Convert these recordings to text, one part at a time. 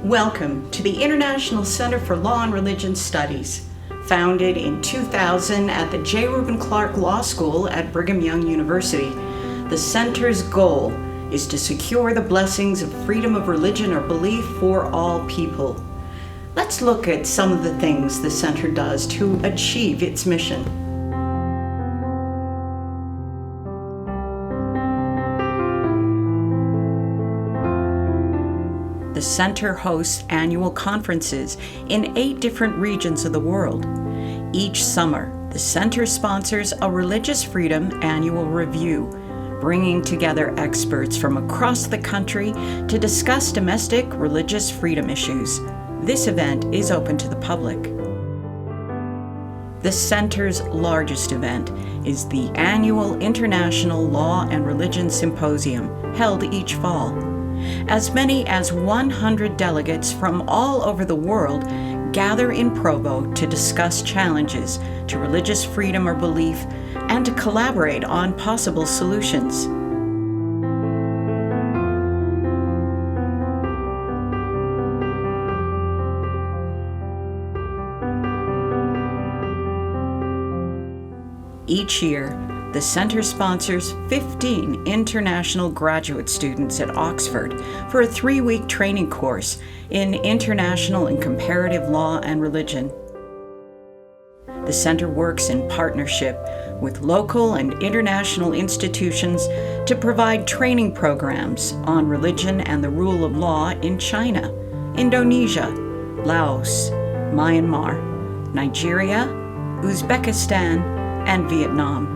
Welcome to the International Center for Law and Religion Studies, founded in 2000 at the J. Reuben Clark Law School at Brigham Young University. The center's goal is to secure the blessings of freedom of religion or belief for all people. Let's look at some of the things the center does to achieve its mission. The center hosts annual conferences in 8 different regions of the world. Each summer, the center sponsors a Religious Freedom Annual Review, bringing together experts from across the country to discuss domestic religious freedom issues. This event is open to the public. The center's largest event is the annual International Law and Religion Symposium, held each fall. As many as 100 delegates from all over the world gather in Provo to discuss challenges to religious freedom or belief and to collaborate on possible solutions. Each year, the center sponsors 15 international graduate students at Oxford for a 3-week training course in international and comparative law and religion. The center works in partnership with local and international institutions to provide training programs on religion and the rule of law in China, Indonesia, Laos, Myanmar, Nigeria, Uzbekistan, and Vietnam.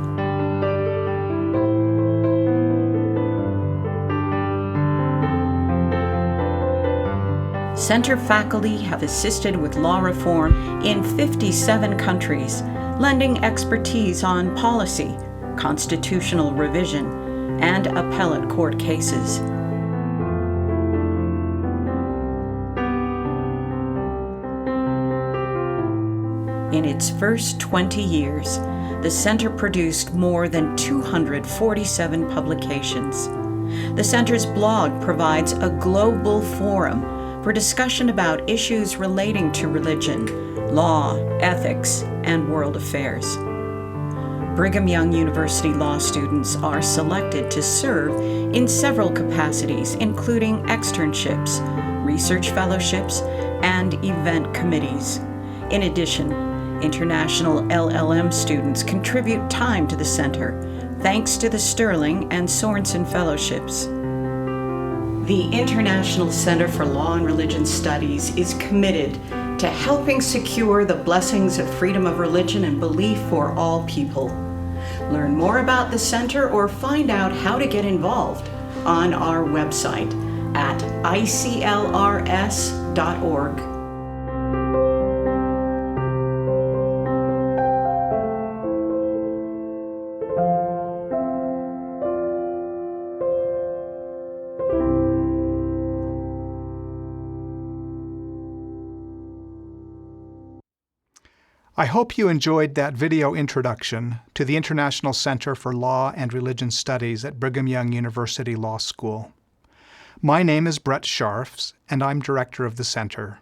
Center faculty have assisted with law reform in 57 countries, lending expertise on policy, constitutional revision, and appellate court cases. In its first 20 years, the center produced more than 247 publications. The center's blog provides a global forum for discussion about issues relating to religion, law, ethics, and world affairs. Brigham Young University law students are selected to serve in several capacities, including externships, research fellowships, and event committees. In addition, international LLM students contribute time to the center, thanks to the Sterling and Sorensen Fellowships. The International Center for Law and Religion Studies is committed to helping secure the blessings of freedom of religion and belief for all people. Learn more about the center or find out how to get involved on our website at iclrs.org. I hope you enjoyed that video introduction to the International Center for Law and Religion Studies at Brigham Young University Law School. My name is Brett Scharffs, and I'm director of the center.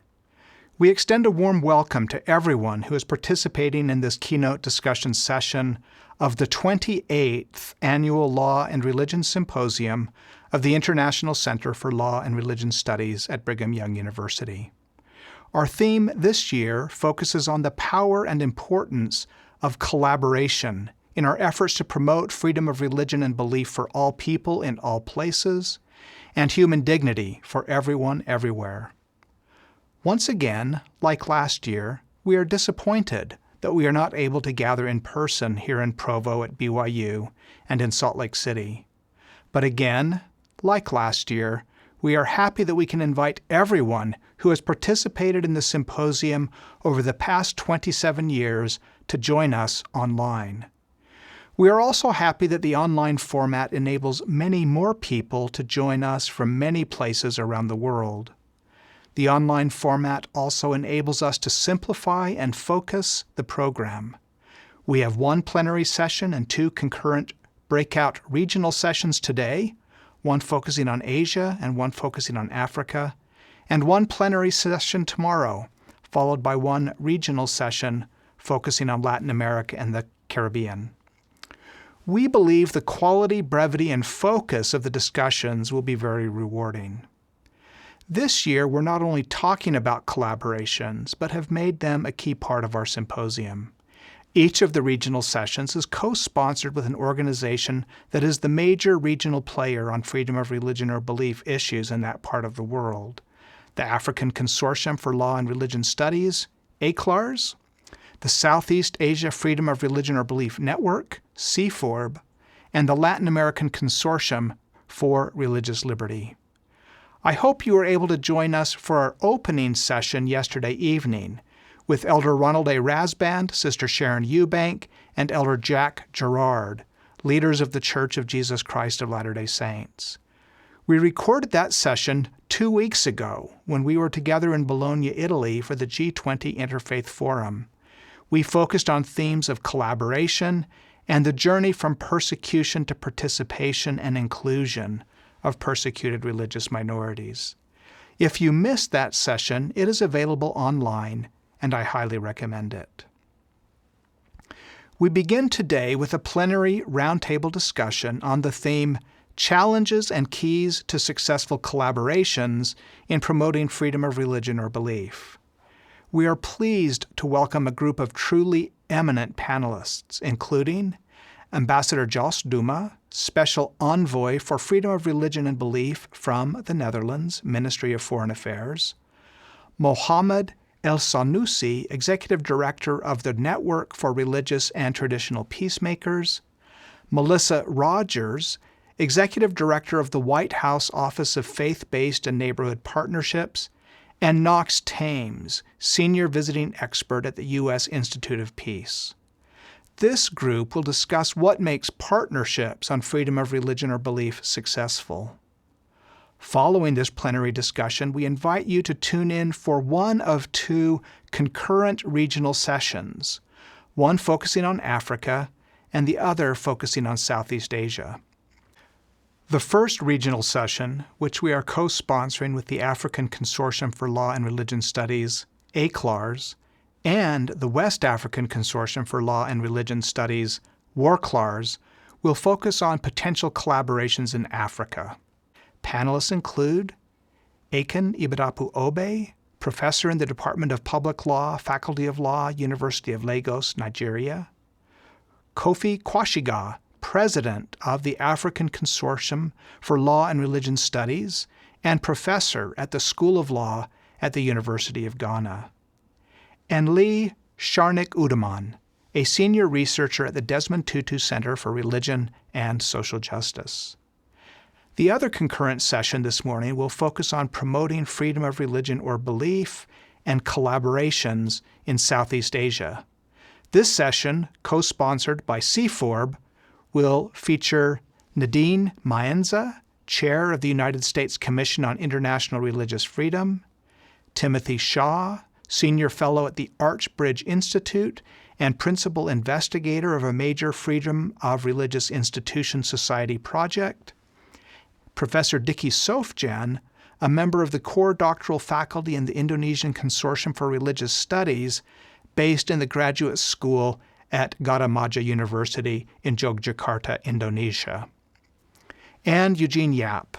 We extend a warm welcome to everyone who is participating in this keynote discussion session of the 28th Annual Law and Religion Symposium of the International Center for Law and Religion Studies at Brigham Young University. Our theme this year focuses on the power and importance of collaboration in our efforts to promote freedom of religion and belief for all people in all places, and human dignity for everyone everywhere. Once again, like last year, we are disappointed that we are not able to gather in person here in Provo at BYU and in Salt Lake City. But again, like last year, we are happy that we can invite everyone who has participated in the symposium over the past 27 years to join us online. We are also happy that the online format enables many more people to join us from many places around the world. The online format also enables us to simplify and focus the program. We have 1 plenary session and 2 concurrent breakout regional sessions today, one focusing on Asia and one focusing on Africa, and one plenary session tomorrow, followed by one regional session focusing on Latin America and the Caribbean. We believe the quality, brevity, and focus of the discussions will be very rewarding. This year, we're not only talking about collaborations, but have made them a key part of our symposium. Each of the regional sessions is co-sponsored with an organization that is the major regional player on freedom of religion or belief issues in that part of the world. The African Consortium for Law and Religion Studies, ACLARS, the Southeast Asia Freedom of Religion or Belief Network, CFORB, and the Latin American Consortium for Religious Liberty. I hope you were able to join us for our opening session yesterday evening with Elder Ronald A. Rasband, Sister Sharon Eubank, and Elder Jack Gerard, leaders of the Church of Jesus Christ of Latter-day Saints. We recorded that session 2 weeks ago when we were together in Bologna, Italy for the G20 Interfaith Forum. We focused on themes of collaboration and the journey from persecution to participation and inclusion of persecuted religious minorities. If you missed that session, it is available online, and I highly recommend it. We begin today with a plenary roundtable discussion on the theme Challenges and Keys to Successful Collaborations in Promoting Freedom of Religion or Belief. We are pleased to welcome a group of truly eminent panelists, including Ambassador Jos Douma, Special Envoy for Freedom of Religion and Belief from the Netherlands, Ministry of Foreign Affairs, Mohamed Elsanousi, Executive Director of the Network for Religious and Traditional Peacemakers, Melissa Rogers, Executive Director of the White House Office of Faith-Based and Neighborhood Partnerships, and Knox Thames, Senior Visiting Expert at the U.S. Institute of Peace. This group will discuss what makes partnerships on freedom of religion or belief successful. Following this plenary discussion, we invite you to tune in for one of two concurrent regional sessions, one focusing on Africa and the other focusing on Southeast Asia. The first regional session, which we are co-sponsoring with the African Consortium for Law and Religion Studies, ACLARS, and the West African Consortium for Law and Religion Studies, WARCLARS, will focus on potential collaborations in Africa. Panelists include Akin Ibadapu Obe, professor in the Department of Public Law, Faculty of Law, University of Lagos, Nigeria; Kofi Kwashiga, president of the African Consortium for Law and Religion Studies and professor at the School of Law at the University of Ghana; and Lee Sharnik Udaman, a senior researcher at the Desmond Tutu Center for Religion and Social Justice. The other concurrent session this morning will focus on promoting freedom of religion or belief and collaborations in Southeast Asia. This session, co-sponsored by CFORB, will feature Nadine Maenza, Chair of the United States Commission on International Religious Freedom, Timothy Shaw, Senior Fellow at the Archbridge Institute and Principal Investigator of a major Freedom of Religious Institution Society project, Professor Diki Sofjan, a member of the core doctoral faculty in the Indonesian Consortium for Religious Studies, based in the graduate school at Gadamaja University in Yogyakarta, Indonesia; and Eugene Yap,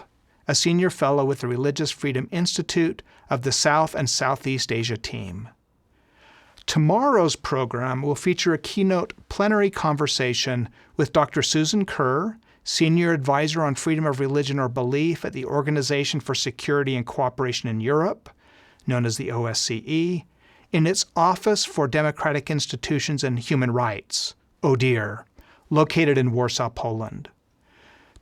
a senior fellow with the Religious Freedom Institute of the South and Southeast Asia team. Tomorrow's program will feature a keynote plenary conversation with Dr. Susan Kerr, Senior Advisor on Freedom of Religion or Belief at the Organization for Security and Cooperation in Europe, known as the OSCE, in its Office for Democratic Institutions and Human Rights, ODIHR, located in Warsaw, Poland.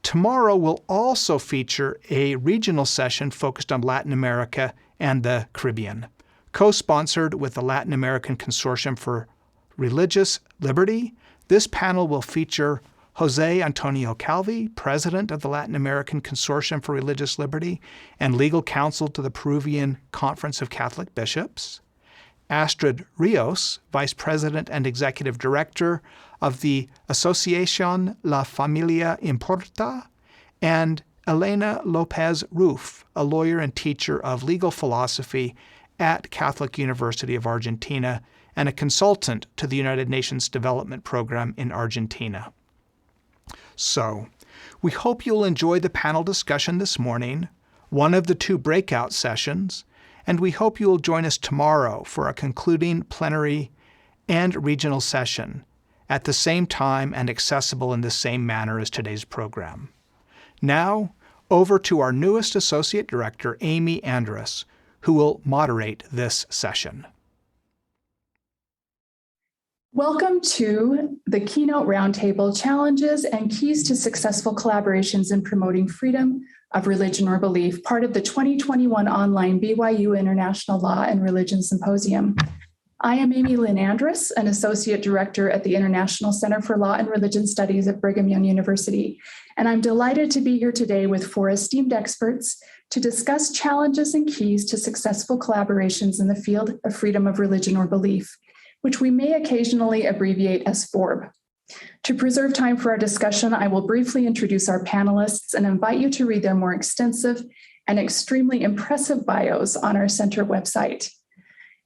Tomorrow will also feature a regional session focused on Latin America and the Caribbean, co-sponsored with the Latin American Consortium for Religious Liberty. This panel will feature Jose Antonio Calvi, president of the Latin American Consortium for Religious Liberty and legal counsel to the Peruvian Conference of Catholic Bishops; Astrid Rios, vice president and executive director of the Asociación La Familia Importa; and Elena Lopez Ruf, a lawyer and teacher of legal philosophy at Catholic University of Argentina and a consultant to the United Nations Development Program in Argentina. So, we hope you'll enjoy the panel discussion this morning, one of the 2 breakout sessions, and we hope you will join us tomorrow for a concluding plenary and regional session at the same time and accessible in the same manner as today's program. Now, over to our newest Associate Director, Amy Andrus, who will moderate this session. Welcome to the Keynote Roundtable Challenges and Keys to Successful Collaborations in Promoting Freedom of Religion or Belief, part of the 2021 online BYU International Law and Religion Symposium. I am Amy Lynn Andrus, an Associate Director at the International Center for Law and Religion Studies at Brigham Young University, and I'm delighted to be here today with 4 esteemed experts to discuss challenges and keys to successful collaborations in the field of freedom of religion or belief, which we may occasionally abbreviate as FORB. To preserve time for our discussion, I will briefly introduce our panelists and invite you to read their more extensive and extremely impressive bios on our center website.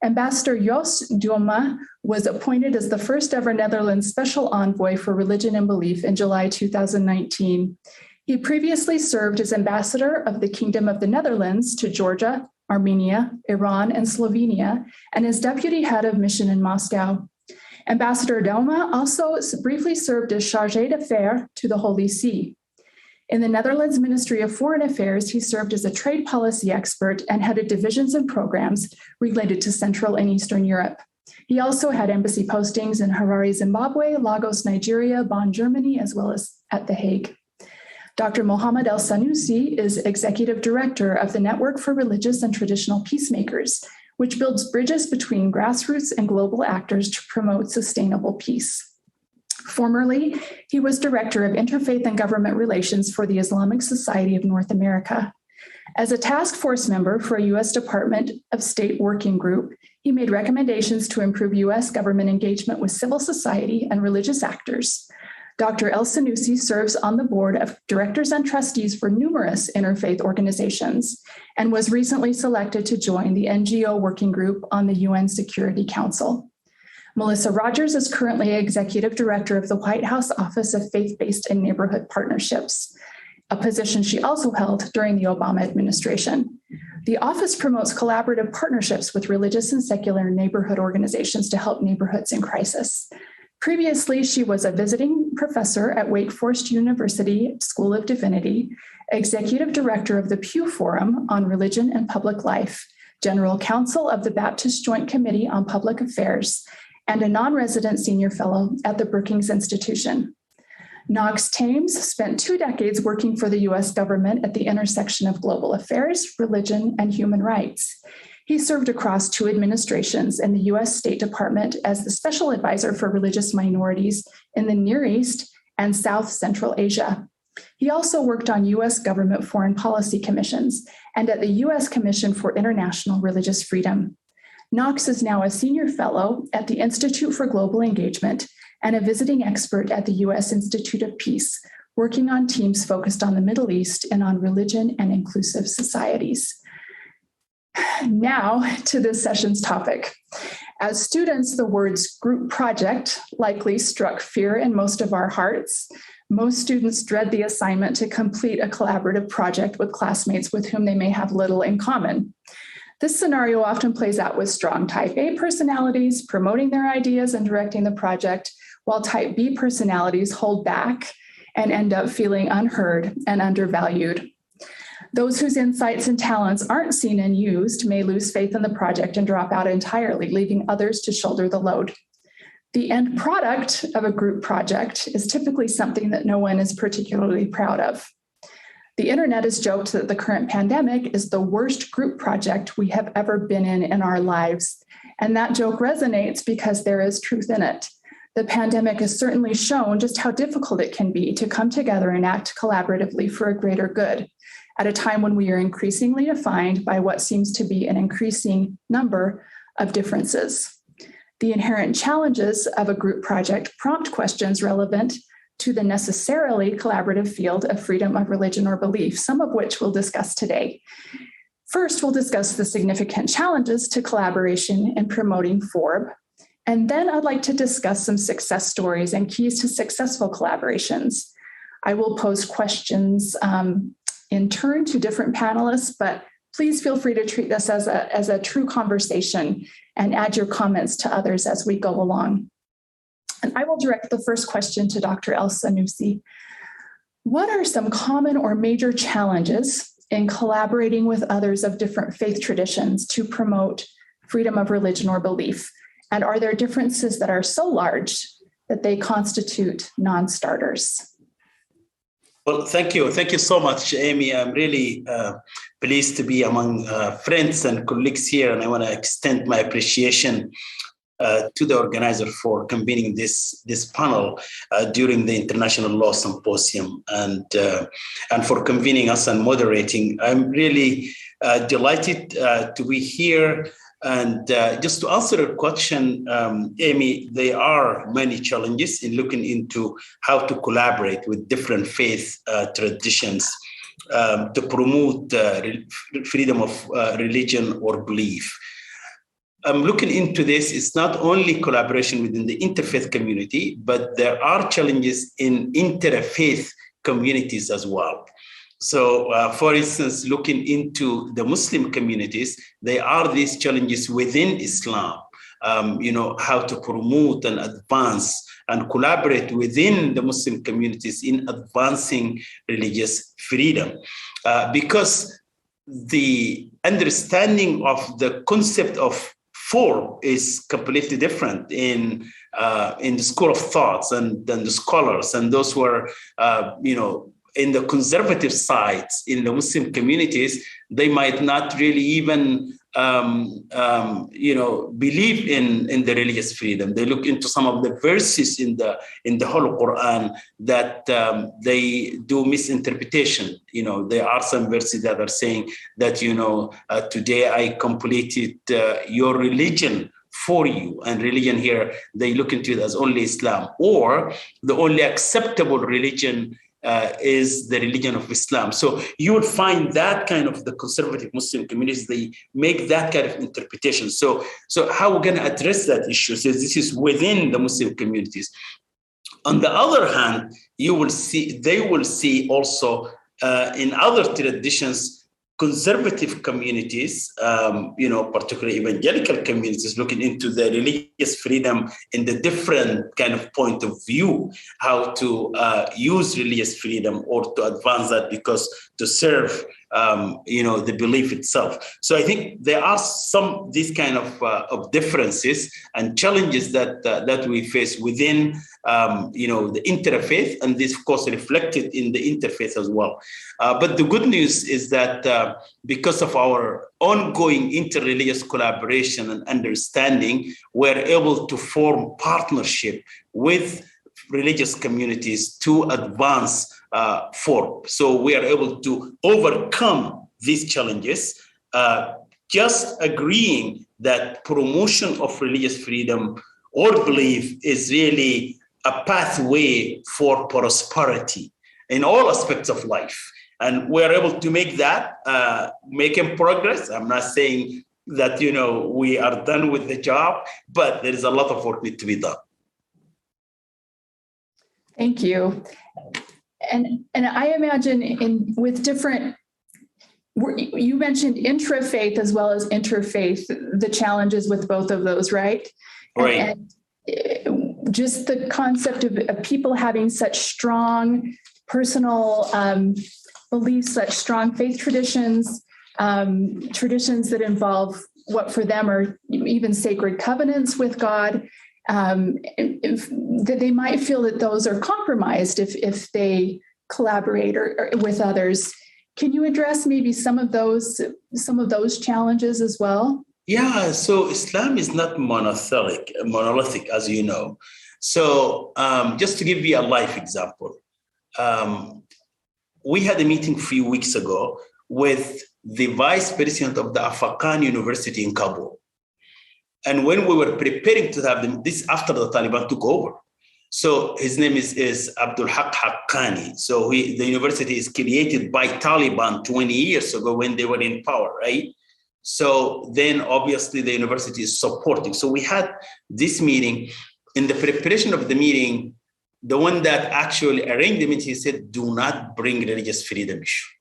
Ambassador Jos Douma was appointed as the first ever Netherlands Special Envoy for Religion and Belief in July 2019. He previously served as Ambassador of the Kingdom of the Netherlands to Georgia, Armenia, Iran, and Slovenia, and as Deputy Head of Mission in Moscow. Ambassador Douma also briefly served as Chargé d'Affaires to the Holy See. In the Netherlands Ministry of Foreign Affairs, he served as a trade policy expert and headed divisions and programs related to Central and Eastern Europe. He also had embassy postings in Harare, Zimbabwe, Lagos, Nigeria, Bonn, Germany, as well as at The Hague. Dr. Mohamed Elsanousi is Executive Director of the Network for Religious and Traditional Peacemakers, which builds bridges between grassroots and global actors to promote sustainable peace. Formerly, he was Director of Interfaith and Government Relations for the Islamic Society of North America. As a task force member for a U.S. Department of State working group, he made recommendations to improve U.S. government engagement with civil society and religious actors. Dr. Elsanousi serves on the board of directors and trustees for numerous interfaith organizations and was recently selected to join the NGO working group on the UN Security Council. Melissa Rogers is currently Executive Director of the White House Office of Faith-Based and Neighborhood Partnerships, a position she also held during the Obama administration. The office promotes collaborative partnerships with religious and secular neighborhood organizations to help neighborhoods in crisis. Previously, she was a visiting professor at Wake Forest University School of Divinity, Executive Director of the Pew Forum on Religion and Public Life, General Counsel of the Baptist Joint Committee on Public Affairs, and a non-resident senior fellow at the Brookings Institution. Knox Thames spent 2 decades working for the U.S. government at the intersection of global affairs, religion, and human rights. He served across 2 administrations in the U.S. State Department as the Special Advisor for Religious Minorities in the Near East and South Central Asia. He also worked on U.S. government foreign policy commissions and at the U.S. Commission for International Religious Freedom. Knox is now a senior fellow at the Institute for Global Engagement and a visiting expert at the U.S. Institute of Peace, working on teams focused on the Middle East and on religion and inclusive societies. Now to this session's topic. As students, the words group project likely struck fear in most of our hearts. Most students dread the assignment to complete a collaborative project with classmates with whom they may have little in common. This scenario often plays out with strong type A personalities promoting their ideas and directing the project, while type B personalities hold back and end up feeling unheard and undervalued. Those whose insights and talents aren't seen and used may lose faith in the project and drop out entirely, leaving others to shoulder the load. The end product of a group project is typically something that no one is particularly proud of. The internet has joked that the current pandemic is the worst group project we have ever been in our lives. And that joke resonates because there is truth in it. The pandemic has certainly shown just how difficult it can be to come together and act collaboratively for a greater good, at a time when we are increasingly defined by what seems to be an increasing number of differences. The inherent challenges of a group project prompt questions relevant to the necessarily collaborative field of freedom of religion or belief, some of which we'll discuss today. First, we'll discuss the significant challenges to collaboration in promoting FORB. And then I'd like to discuss some success stories and keys to successful collaborations. I will pose questions in turn to different panelists, but please feel free to treat this as a true conversation and add your comments to others as we go along. And I will direct the first question to Dr. Elsanousi. What are some common or major challenges in collaborating with others of different faith traditions to promote freedom of religion or belief? And are there differences that are so large that they constitute non-starters? Well, thank you. Thank you so much, Amy. I'm really pleased to be among friends and colleagues here, and I want to extend my appreciation to the organizer for convening this panel during the International Law Symposium and for convening us and moderating. I'm really delighted to be here. And just to answer your question, Amy, there are many challenges in looking into how to collaborate with different faith traditions to promote freedom of religion or belief. I'm looking into this. It's not only collaboration within the interfaith community, but there are challenges in interfaith communities as well. So, for instance, looking into the Muslim communities, there are these challenges within Islam, how to promote and advance and collaborate within the Muslim communities in advancing religious freedom. Because the understanding of the concept of FORB is completely different in the school of thoughts and the scholars and those who are, in the conservative sides in the Muslim communities, they might not really even, believe in the religious freedom. They look into some of the verses in the Holy Quran that they do misinterpretation. There are some verses that are saying that, today I completed your religion for you. And religion here, they look into it as only Islam, or the only acceptable religion is the religion of Islam. So you would find that kind of the conservative Muslim communities, they make that kind of interpretation. So how we're going to address that issue? So this is within the Muslim communities. On the other hand, they will see also in other traditions, conservative communities, particularly evangelical communities, looking into the religious freedom in the different kind of point of view, how to use religious freedom or to advance that because to serve, the belief itself. So I think there are these kind of differences and challenges that we face within, the interfaith, and this, of course, reflected in the interfaith as well. But the good news is that because of our ongoing interreligious collaboration and understanding, we're able to form partnership with religious communities to advance FORB. So we are able to overcome these challenges, just agreeing that promotion of religious freedom or belief is really a pathway for prosperity in all aspects of life. And we're able to make that, making progress. I'm not saying that, we are done with the job, but there is a lot of work need to be done. Thank you. And I imagine with different, you mentioned intra-faith as well as interfaith, the challenges with both of those, right? Right. And just the concept of people having such strong personal beliefs, such strong faith traditions, traditions that involve what for them are even sacred covenants with God, that they might feel that those are compromised if they collaborate or with others. Can you address maybe some of those challenges as well? Yeah, so Islam is not monolithic, as you know. So just to give you a life example, we had a meeting a few weeks ago with the vice president of the Afghan University in Kabul. And when we were preparing to have them, this after the Taliban took over. So his name is Abdul Haq Haqqani. So the university is created by Taliban 20 years ago when they were in power, right? So then obviously the university is supporting. So we had this meeting. In the preparation of the meeting, the one that actually arranged the meeting, he said, do not bring religious freedom issue.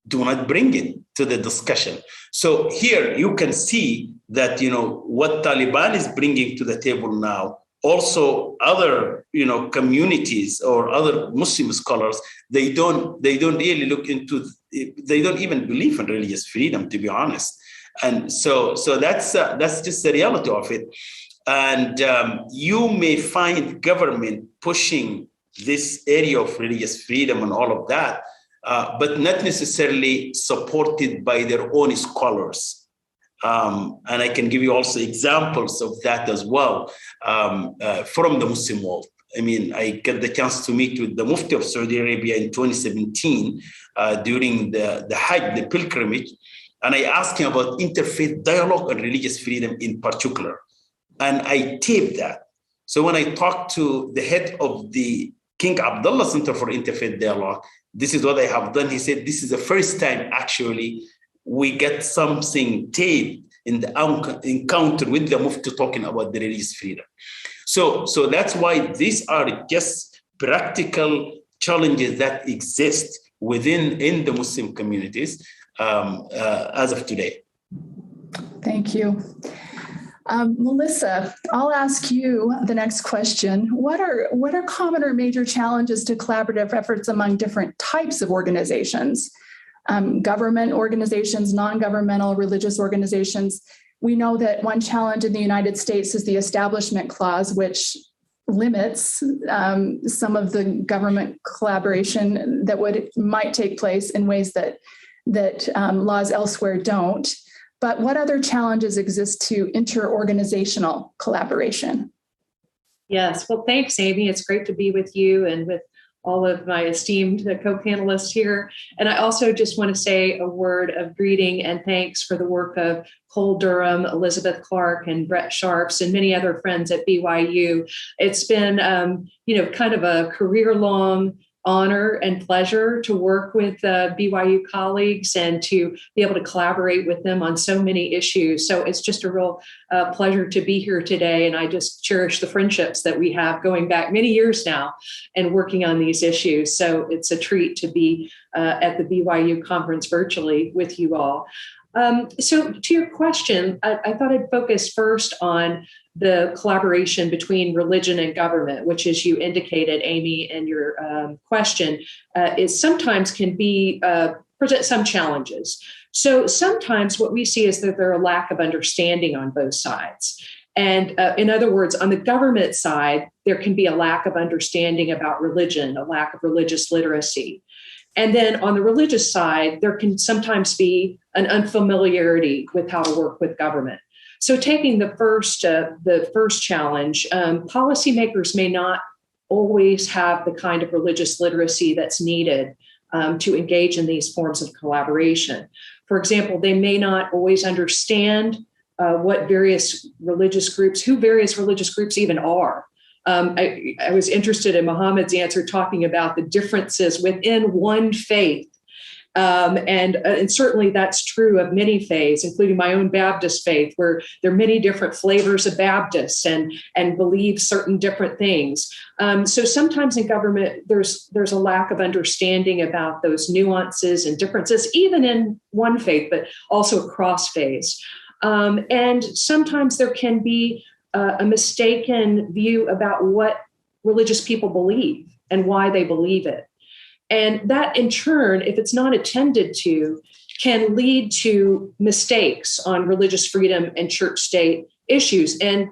Do not bring it to the discussion. So here you can see that, what Taliban is bringing to the table now, also other, communities or other Muslim scholars, they don't really look into, they don't even believe in religious freedom, to be honest. And so that's just the reality of it. And you may find government pushing this area of religious freedom and all of that, but not necessarily supported by their own scholars. And I can give you also examples of that as well from the Muslim world. I mean, I got the chance to meet with the Mufti of Saudi Arabia in 2017 during the Hajj, the pilgrimage, and I asked him about interfaith dialogue and religious freedom in particular. And I taped that. So when I talked to the head of the King Abdullah Center for Interfaith Dialogue, this is what I have done. He said, this is the first time actually we get something taped in the encounter with the Mufti talking about the religious freedom. So that's why these are just practical challenges that exist in the Muslim communities as of today. Thank you. Melissa, I'll ask you the next question. What are common or major challenges to collaborative efforts among different types of organizations? Government organizations, non-governmental, religious organizations. We know that one challenge in the United States is the Establishment Clause, which limits some of the government collaboration that might take place in ways that laws elsewhere don't. But what other challenges exist to inter-organizational collaboration? Yes, well, thanks, Amy. It's great to be with you and with all of my esteemed co-panelists here. And I also just want to say a word of greeting and thanks for the work of Cole Durham, Elizabeth Clark, and Brett Scharffs, and many other friends at BYU. It's been, kind of a career-long honor and pleasure to work with BYU colleagues and to be able to collaborate with them on so many issues. So it's just a real pleasure to be here today. And I just cherish the friendships that we have going back many years now and working on these issues. So it's a treat to be at the BYU conference virtually with you all. So to your question, I thought I'd focus first on the collaboration between religion and government, which, as you indicated, Amy, in your question, is sometimes can be present some challenges. So sometimes what we see is that there are a lack of understanding on both sides. And in other words, on the government side, there can be a lack of understanding about religion, a lack of religious literacy. And then on the religious side, there can sometimes be an unfamiliarity with how to work with government. So taking the first challenge, policymakers may not always have the kind of religious literacy that's needed to engage in these forms of collaboration. For example, they may not always understand who various religious groups even are. I was interested in Mohamed's answer talking about the differences within one faith. And certainly that's true of many faiths, including my own Baptist faith, where there are many different flavors of Baptists and believe certain different things. So sometimes in government, there's a lack of understanding about those nuances and differences, even in one faith, but also across faiths. And sometimes there can be a mistaken view about what religious people believe and why they believe it. And that, in turn, if it's not attended to, can lead to mistakes on religious freedom and church-state issues. And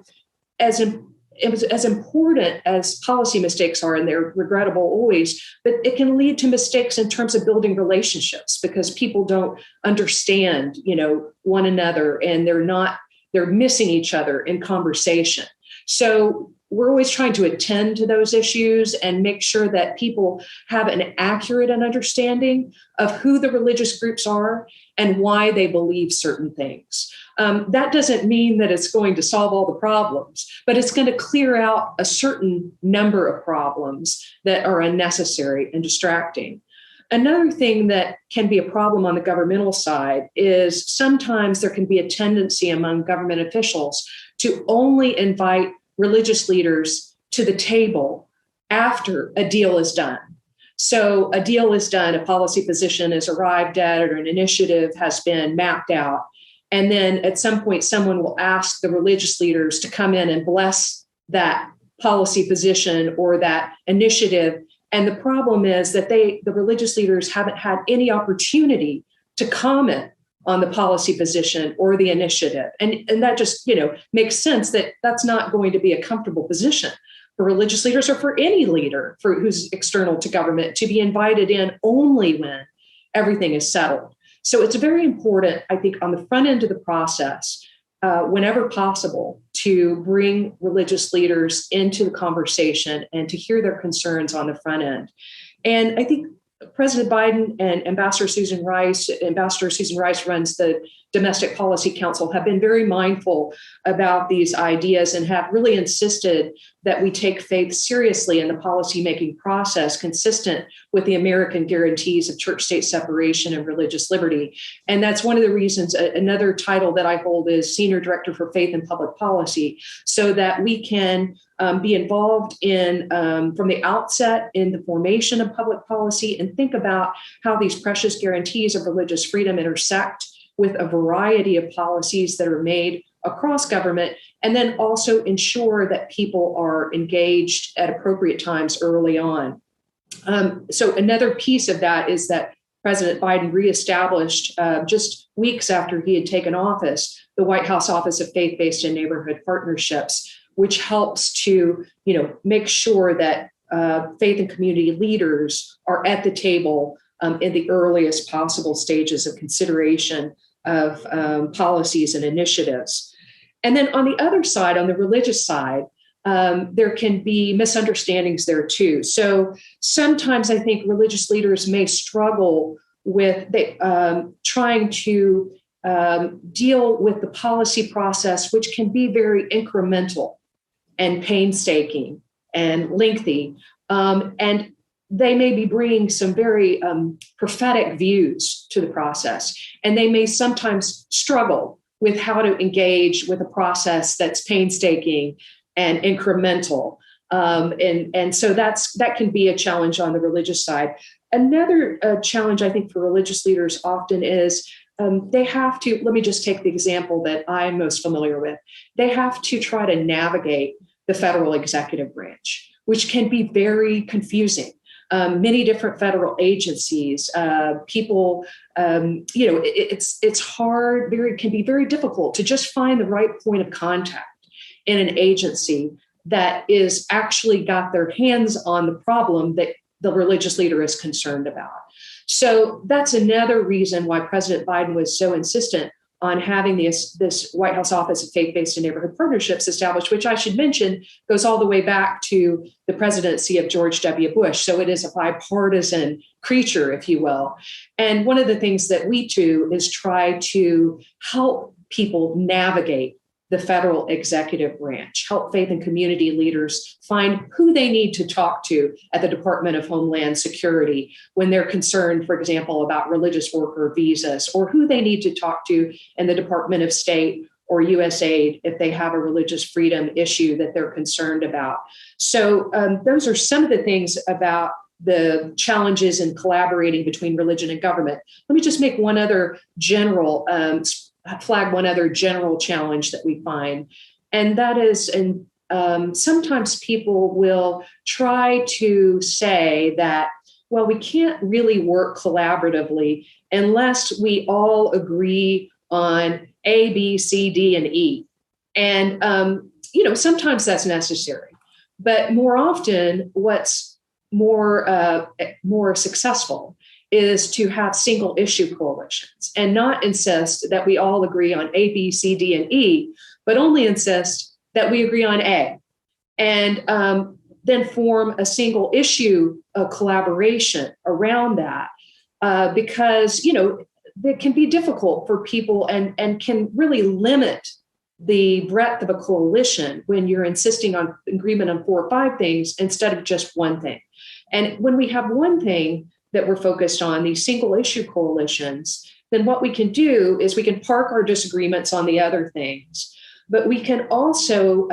as important as policy mistakes are, and they're regrettable always, but it can lead to mistakes in terms of building relationships because people don't understand, one another, and they're missing each other in conversation. So we're always trying to attend to those issues and make sure that people have an accurate understanding of who the religious groups are and why they believe certain things. That doesn't mean that it's going to solve all the problems, but it's going to clear out a certain number of problems that are unnecessary and distracting. Another thing that can be a problem on the governmental side is sometimes there can be a tendency among government officials to only invite religious leaders to the table after a deal is done. So a deal is done, a policy position is arrived at, or an initiative has been mapped out. And then at some point, someone will ask the religious leaders to come in and bless that policy position or that initiative. And the problem is that the religious leaders haven't had any opportunity to comment on the policy position or the initiative. And that just, makes sense that that's not going to be a comfortable position for religious leaders or for any leader who's external to government to be invited in only when everything is settled. So it's very important, I think, on the front end of the process, whenever possible, to bring religious leaders into the conversation and to hear their concerns on the front end. And I think President Biden and Ambassador Susan Rice runs the Domestic Policy Council, have been very mindful about these ideas and have really insisted that we take faith seriously in the policymaking process, consistent with the American guarantees of church-state separation and religious liberty. And that's one of the reasons. Another title that I hold is Senior Director for Faith and Public Policy, so that we can be involved in, from the outset, in the formation of public policy and think about how these precious guarantees of religious freedom intersect with a variety of policies that are made across government, and then also ensure that people are engaged at appropriate times early on. So another piece of that is that President Biden reestablished just weeks after he had taken office, the White House Office of Faith-Based and Neighborhood Partnerships, which helps to, make sure that faith and community leaders are at the table in the earliest possible stages of consideration of policies and initiatives. And then on the other side, on the religious side, there can be misunderstandings there too. So sometimes I think religious leaders may struggle with trying to deal with the policy process, which can be very incremental and painstaking and lengthy. And they may be bringing some very prophetic views to the process, and they may sometimes struggle with how to engage with a process that's painstaking and incremental. And so that can be a challenge on the religious side. Another challenge, I think, for religious leaders often is they have to, let me just take the example that I'm most familiar with. They have to try to navigate the federal executive branch, which can be very confusing. Many different federal agencies, people, it's hard, can be very difficult to just find the right point of contact in an agency that is actually got their hands on the problem that the religious leader is concerned about. So that's another reason why President Biden was so insistent on having this White House Office of Faith-Based and Neighborhood Partnerships established, which I should mention goes all the way back to the presidency of George W. Bush. So it is a bipartisan creature, if you will. And one of the things that we do is try to help people navigate the federal executive branch, help faith and community leaders find who they need to talk to at the Department of Homeland Security when they're concerned, for example, about religious worker visas, or who they need to talk to in the Department of State or USAID if they have a religious freedom issue that they're concerned about. So those are some of the things about the challenges in collaborating between religion and government. Let me just make one other general flag one other general challenge that we find. And that is, sometimes people will try to say that, well, we can't really work collaboratively unless we all agree on A, B, C, D, and E. And, sometimes that's necessary. But more often, what's more successful is to have single issue coalitions and not insist that we all agree on A, B, C, D, and E, but only insist that we agree on A. and then form a single issue collaboration around that, because, that can be difficult for people and can really limit the breadth of a coalition when you're insisting on agreement on 4 or 5 things instead of just one thing. And when we have one thing that we're focused on, these single issue coalitions, then what we can do is we can park our disagreements on the other things, but we can also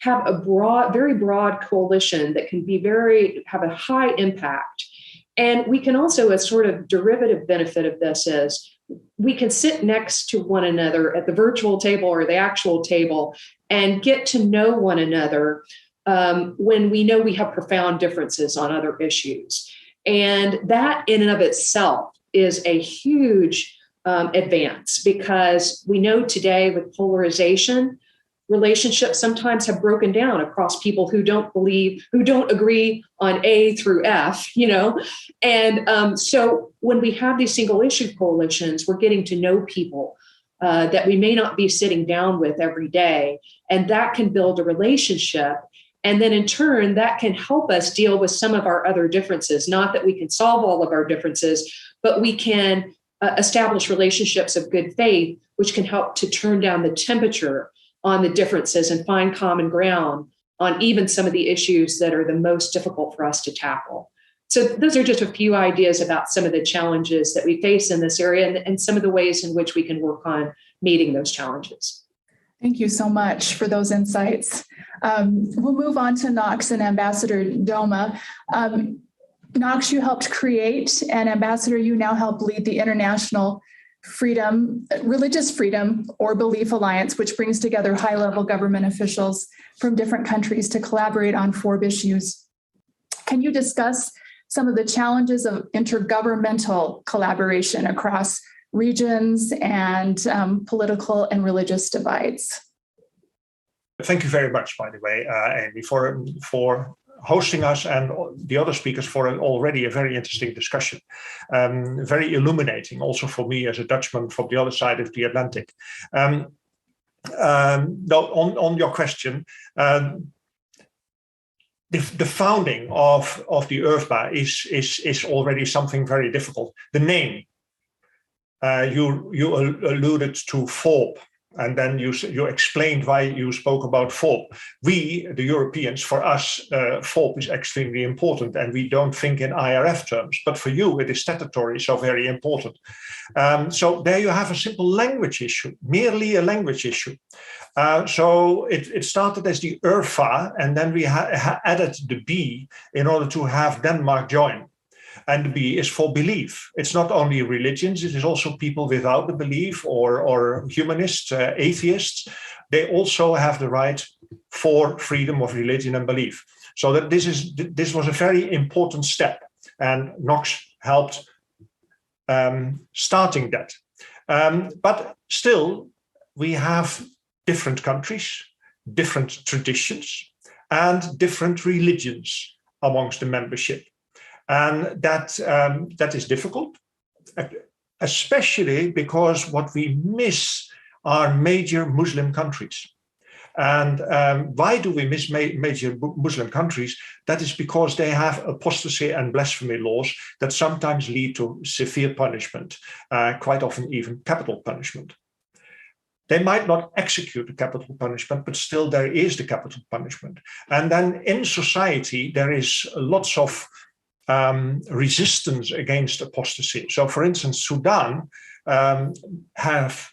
have a very broad coalition that can have a high impact. And we can also, a sort of derivative benefit of this is we can sit next to one another at the virtual table or the actual table and get to know one another when we know we have profound differences on other issues. And that in and of itself is a huge advance, because we know today with polarization, relationships sometimes have broken down across people who don't agree on A through F, And so when we have these single issue coalitions, we're getting to know people that we may not be sitting down with every day. And that can build a relationship. And then in turn, that can help us deal with some of our other differences. Not that we can solve all of our differences, but we can establish relationships of good faith, which can help to turn down the temperature on the differences and find common ground on even some of the issues that are the most difficult for us to tackle. So those are just a few ideas about some of the challenges that we face in this area and some of the ways in which we can work on meeting those challenges. Thank you so much for those insights. We'll move on to Knox and Ambassador Douma. Knox, you helped create, and Ambassador, you now help lead the International Religious Freedom or Belief Alliance, which brings together high-level government officials from different countries to collaborate on 4 issues. Can you discuss some of the challenges of intergovernmental collaboration across regions and political and religious divides? Thank you very much, by the way, Amy, for hosting us and the other speakers for already a very interesting discussion, very illuminating also for me as a Dutchman from the other side of the Atlantic. On your question, the founding of the URFBA is already something very difficult. The name, you alluded to FORB. And then you explained why you spoke about FORB. We, the Europeans, for us, FORB is extremely important, and we don't think in IRF terms. But for you, it is statutory, so very important. So there you have a simple language issue, merely a language issue. So it started as the URFA, and then we added the B in order to have Denmark join. And the B is for belief. It's not only religions, it is also people without the belief or humanists, atheists. They also have the right for freedom of religion and belief. So that this was a very important step, and Knox helped starting that. But still, we have different countries, different traditions, and different religions amongst the membership. And that is difficult, especially because what we miss are major Muslim countries. And why do we miss major Muslim countries? That is because they have apostasy and blasphemy laws that sometimes lead to severe punishment, quite often even capital punishment. They might not execute the capital punishment, but still there is the capital punishment. And then in society, there is lots of resistance against apostasy. So, for instance, Sudan have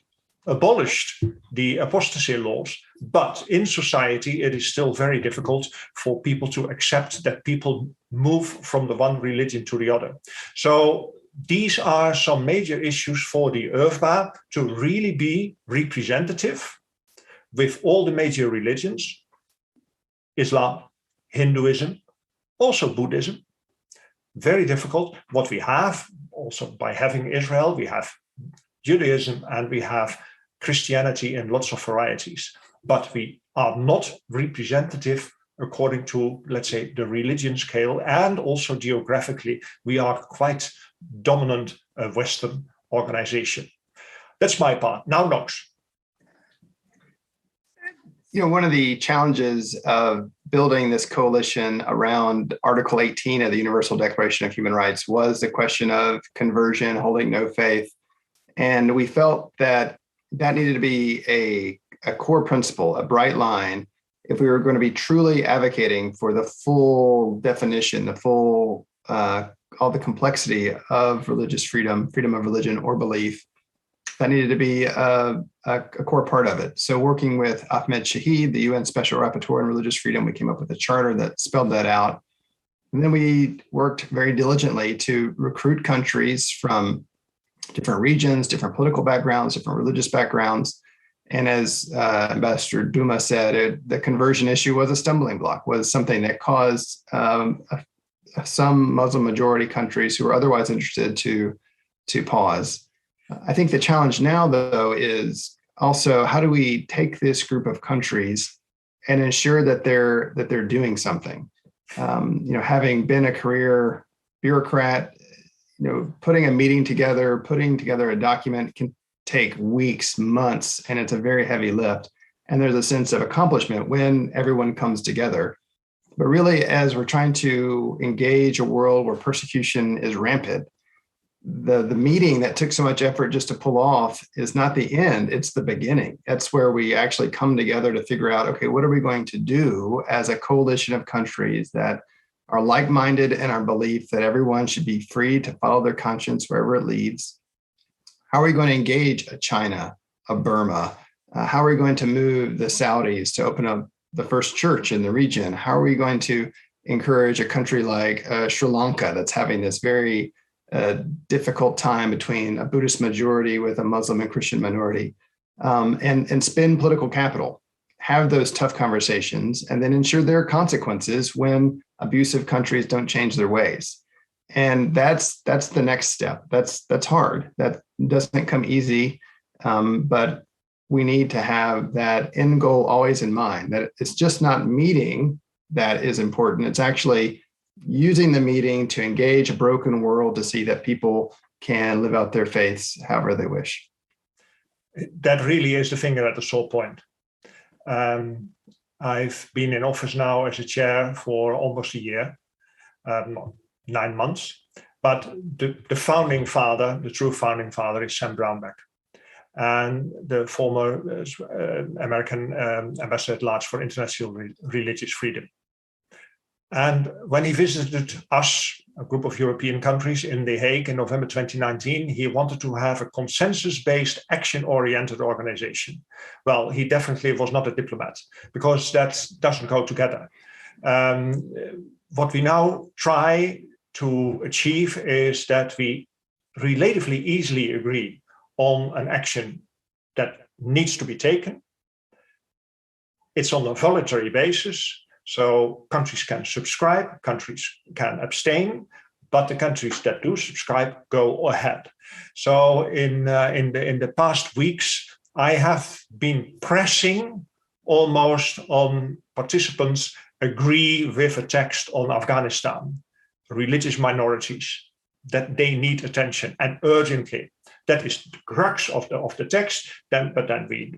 abolished the apostasy laws, but in society it is still very difficult for people to accept that people move from the one religion to the other. So these are some major issues for the URFBA to really be representative with all the major religions, Islam, Hinduism, also Buddhism. Very difficult. What we have also by having Israel, we have Judaism and we have Christianity in lots of varieties, but we are not representative according to, let's say, the religion scale, and also geographically, we are quite dominant Western organization. That's my part. Now, Knox. One of the challenges of building this coalition around Article 18 of the Universal Declaration of Human Rights was the question of conversion, holding no faith. And we felt that that needed to be a core principle, a bright line, if we were going to be truly advocating for the full definition, the full, all the complexity of religious freedom, freedom of religion or belief. That needed to be a core part of it. So working with Ahmed Shahid, the UN Special Rapporteur on Religious Freedom, we came up with a charter that spelled that out. And then we worked very diligently to recruit countries from different regions, different political backgrounds, different religious backgrounds. And as Ambassador Douma said, the conversion issue was a stumbling block, was something that caused some Muslim majority countries who were otherwise interested to pause. I think the challenge now, though, is also how do we take this group of countries and ensure that they're doing something? Having been a career bureaucrat, putting a meeting together, putting together a document can take weeks, months, and it's a very heavy lift. And there's a sense of accomplishment when everyone comes together. But really, as we're trying to engage a world where persecution is rampant, the meeting that took so much effort just to pull off is not the end, it's the beginning. That's where we actually come together to figure out, okay, what are we going to do as a coalition of countries that are like-minded in our belief that everyone should be free to follow their conscience wherever it leads? How are we going to engage a China, a Burma? How are we going to move the Saudis to open up the first church in the region? How are we going to encourage a country like Sri Lanka that's having this very difficult time between a Buddhist majority with a Muslim and Christian minority, and spend political capital, have those tough conversations, and then ensure there are consequences when abusive countries don't change their ways. And that's the next step. That's hard. That doesn't come easy, but we need to have that end goal always in mind, that it's just not meeting that is important. It's actually using the meeting to engage a broken world to see that people can live out their faiths however they wish. That really is the finger at the sore point. I've been in office now as a chair for almost a year, 9 months, but the founding father, the true founding father, is Sam Brownback, and the former American ambassador at large for international religious freedom. And when he visited us, a group of European countries, in The Hague in November 2019, he wanted to have a consensus-based, action-oriented organization. Well, he definitely was not a diplomat, because that doesn't go together. What we now try to achieve is that we relatively easily agree on an action that needs to be taken. It's on a voluntary basis. So countries can subscribe, countries can abstain, but the countries that do subscribe go ahead. So in the past weeks, I have been pressing almost on participants agree with a text on Afghanistan, religious minorities, that they need attention and urgently. That is the crux of the text. But then we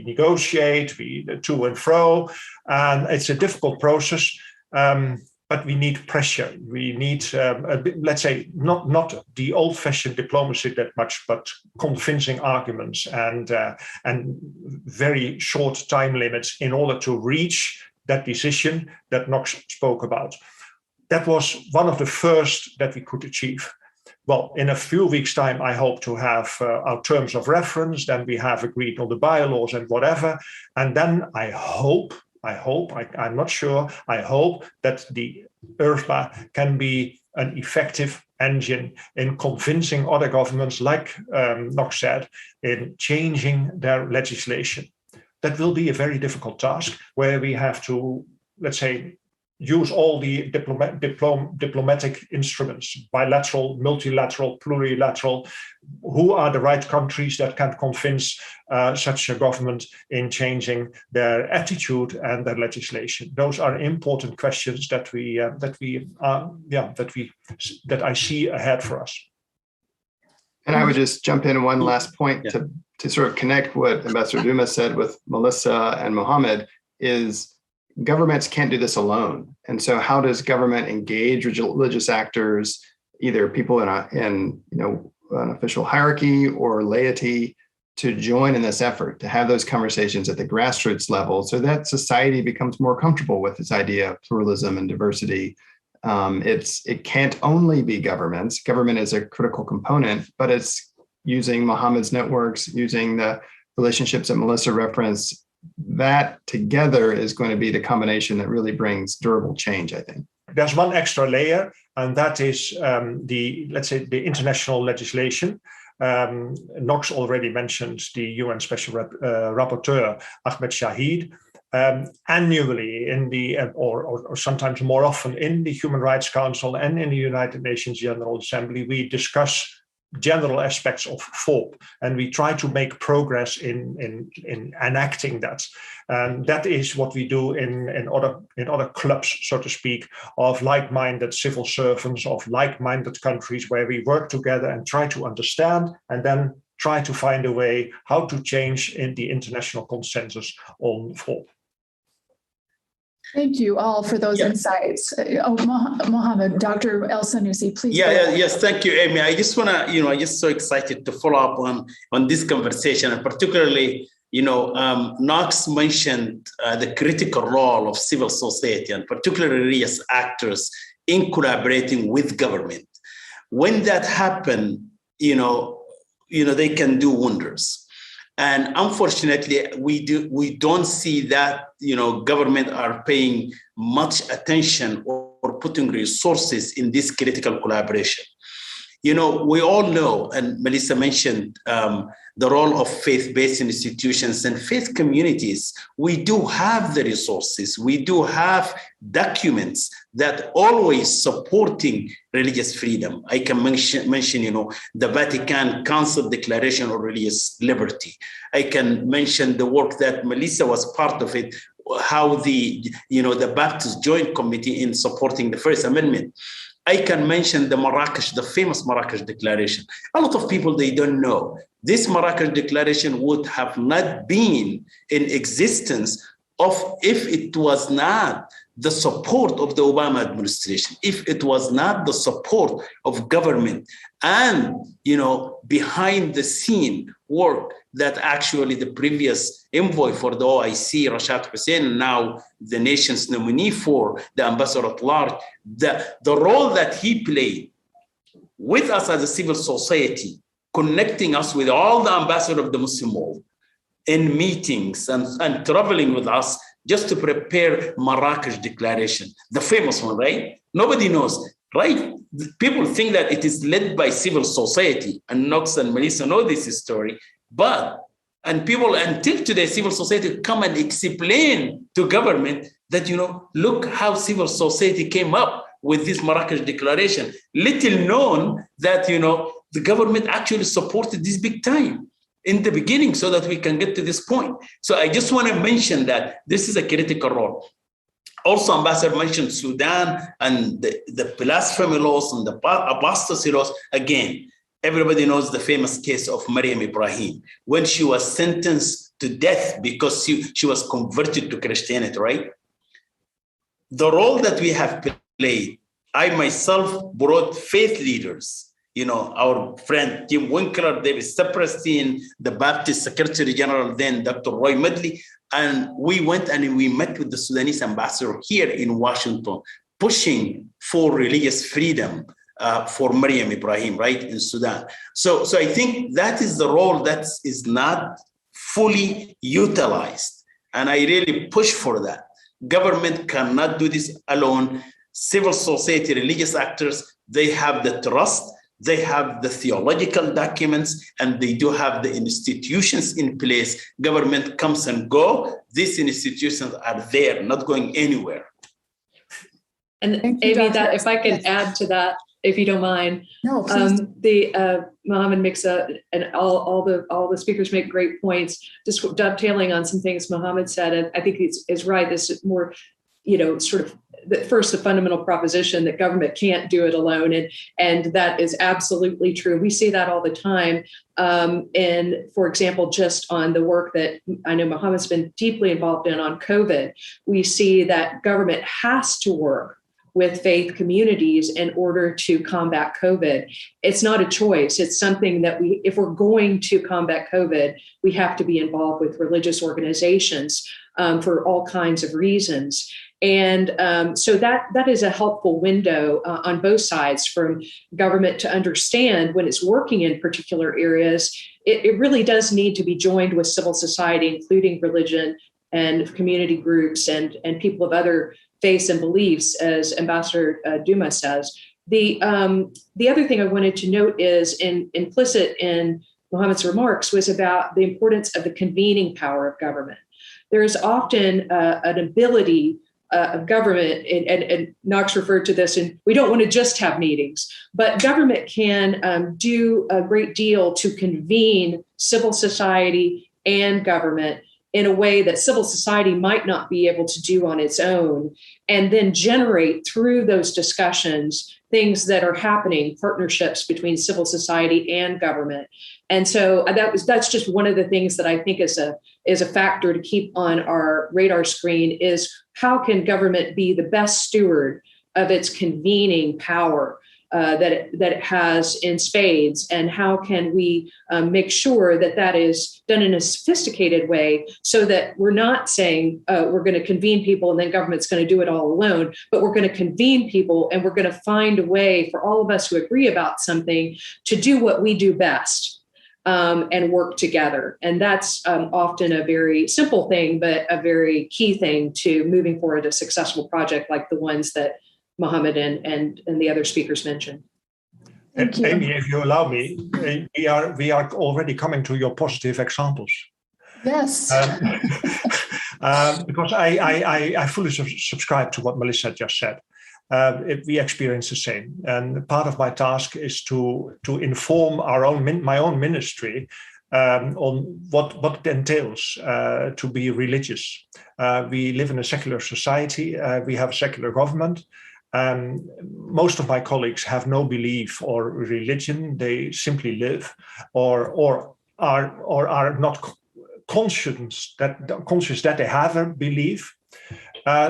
negotiate, we to and fro, and it's a difficult process. But we need pressure. We need, let's say, not the old-fashioned diplomacy that much, but convincing arguments and very short time limits in order to reach that decision that Knox spoke about. That was one of the first that we could achieve. Well, in a few weeks' time, I hope to have our terms of reference. Then we have agreed on the bylaws and whatever. And then I hope, I'm not sure, I hope that the URFLA can be an effective engine in convincing other governments, like Knox said, in changing their legislation. That will be a very difficult task, where we have to, let's say, use all the diplomatic instruments, bilateral, multilateral, plurilateral. Who are the right countries that can convince such a government in changing their attitude and their legislation? Those are important questions that I see ahead for us. And I would just jump in one last point to sort of connect what Ambassador Douma said with Melissa and Mohamed is governments can't do this alone. And so how does government engage religious actors, either people in an official hierarchy or laity, to join in this effort, to have those conversations at the grassroots level so that society becomes more comfortable with this idea of pluralism and diversity. It can't only be governments. Government is a critical component, but it's using Mohamed's networks, using the relationships that Melissa referenced. That together is going to be the combination that really brings durable change, I think. There's one extra layer, and that is the international legislation. Knox already mentioned the UN Special Rapporteur, Ahmed Shahid. Annually in the, or sometimes more often in the Human Rights Council and in the United Nations General Assembly, we discuss general aspects of FOP, and we try to make progress in enacting that. And that is what we do in other clubs, so to speak, of like-minded civil servants, of like-minded countries, where we work together and try to understand and then try to find a way how to change in the international consensus on FOP. Thank you all for those insights. Mohamed, Dr. Elsanousi, please. Yes, thank you, Amy. I just want to, I'm just so excited to follow up on this conversation, and particularly, Knox mentioned the critical role of civil society and particularly religious actors in collaborating with government. When that happens, they can do wonders. And unfortunately, we don't see that, government are paying much attention or putting resources in this critical collaboration. We all know, and Melissa mentioned the role of faith-based institutions and faith communities. We do have the resources. We do have documents that always supporting religious freedom. I can mention, the Vatican Council Declaration on Religious Liberty. I can mention the work that Melissa was part of it, how the Baptist Joint Committee in supporting the First Amendment. I can mention the famous Marrakesh Declaration. A lot of people, they don't know. This Marrakesh Declaration would have not been in existence if it was not the support of the Obama administration, if it was not the support of government and, behind the scene work that actually the previous envoy for the OIC, Rashad Hussein, now the nation's nominee for the ambassador at large, the role that he played with us as a civil society, connecting us with all the ambassadors of the Muslim world in meetings and traveling with us just to prepare Marrakesh Declaration, the famous one, right? Nobody knows, right? People think that it is led by civil society, and Knox and Melissa know this story, and people until today, civil society come and explain to government that, look how civil society came up with this Marrakesh Declaration. Little known that, the government actually supported this big time in the beginning so that we can get to this point. So I just want to mention that this is a critical role. Also, Ambassador mentioned Sudan and the blasphemy laws and the apostasy laws. Again, everybody knows the famous case of Maryam Ibrahim, when she was sentenced to death because she was converted to Christianity, right? The role that we have played, I myself brought faith leaders, our friend Tim Winkler, David Saperstein, the Baptist Secretary General, then Dr. Roy Medley, and we went and we met with the Sudanese ambassador here in Washington, pushing for religious freedom for Maryam Ibrahim, right, in Sudan. So I think that is the role that is not fully utilized. And I really push for that. Government cannot do this alone. Civil society, religious actors, they have the trust, they have the theological documents, and they do have the institutions in place. Government comes and go. These institutions are there, not going anywhere. And Amy, that if I can add to that, if you don't mind. No, please. Mohamed makes and all the speakers make great points. Just dovetailing on some things Mohamed said, and I think it's right. This is more, sort of the fundamental proposition that government can't do it alone. And that is absolutely true. We see that all the time. And for example, just on the work that I know Mohamed's been deeply involved in on COVID, we see that government has to work with faith communities in order to combat COVID. It's not a choice. It's something that if we're going to combat COVID, we have to be involved with religious organizations for all kinds of reasons. And so that is a helpful window on both sides from government to understand when it's working in particular areas. It really does need to be joined with civil society, including religion and community groups and people of other faiths and beliefs, as Ambassador Douma says. The other thing I wanted to note is implicit in Mohamed's remarks was about the importance of the convening power of government. There is often an ability of government, and Knox referred to this, and we don't want to just have meetings, but government can do a great deal to convene civil society and government in a way that civil society might not be able to do on its own, and then generate through those discussions things that are happening, partnerships between civil society and government. And so that's just one of the things that I think is a factor to keep on our radar screen is how can government be the best steward of its convening power that it has in spades, and how can we make sure that is done in a sophisticated way so that we're not saying we're going to convene people and then government's going to do it all alone, but we're going to convene people and we're going to find a way for all of us who agree about something to do what we do best and work together. And that's often a very simple thing, but a very key thing to moving forward a successful project like the ones that Mohamed and the other speakers mentioned. Amy, if you allow me, we are already coming to your positive examples. Yes. Because I fully subscribe to what Melissa just said. We experience the same, and part of my task is to inform my own ministry on what it entails to be religious. We live in a secular society. We have a secular government. Most of my colleagues have no belief or religion. They simply live, or are not conscious that they have a belief.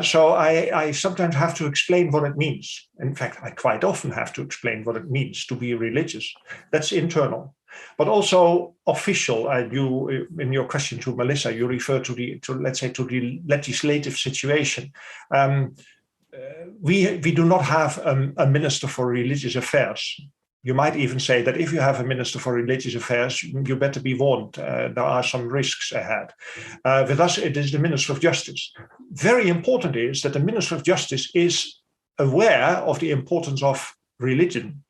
So I sometimes have to explain what it means. In fact, I quite often have to explain what it means to be religious. That's internal, but also official. You, in your question to Melissa, you refer to the legislative situation. We do not have a minister for religious affairs. You might even say that if you have a minister for religious affairs, you better be warned. There are some risks ahead. With us, it is the Minister of Justice. Very important is that the Minister of Justice is aware of the importance of religion.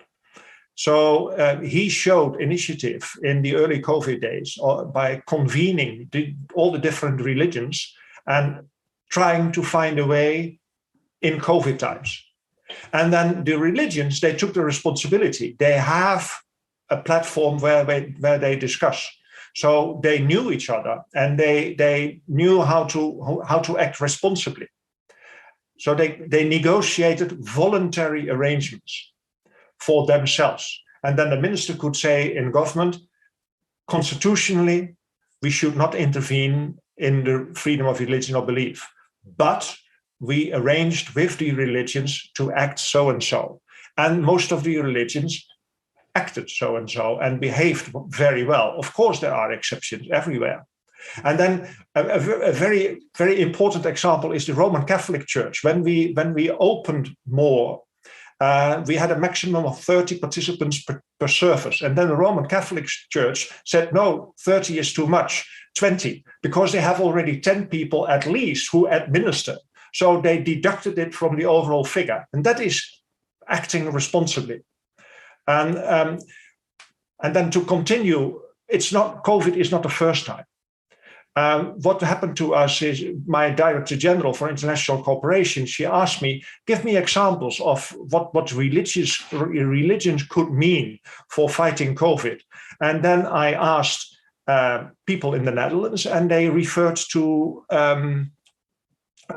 So he showed initiative in the early COVID days by convening all the different religions and trying to find a way in COVID times. And then the religions, they took the responsibility. They have a platform where they discuss. So they knew each other and they knew how to act responsibly. So they negotiated voluntary arrangements for themselves. And then the minister could say in government, constitutionally, we should not intervene in the freedom of religion or belief. But we arranged with the religions to act so and so. And most of the religions acted so and so and behaved very well. Of course, there are exceptions everywhere. And then a very, very important example is the Roman Catholic Church. When we opened more, we had a maximum of 30 participants per service. And then the Roman Catholic Church said, no, 30 is too much, 20, because they have already 10 people at least who administer. So they deducted it from the overall figure. And that is acting responsibly. And then to continue, COVID is not the first time. What happened to us is my Director General for International Cooperation, she asked me, give me examples of what religions could mean for fighting COVID. And then I asked people in the Netherlands, and they referred to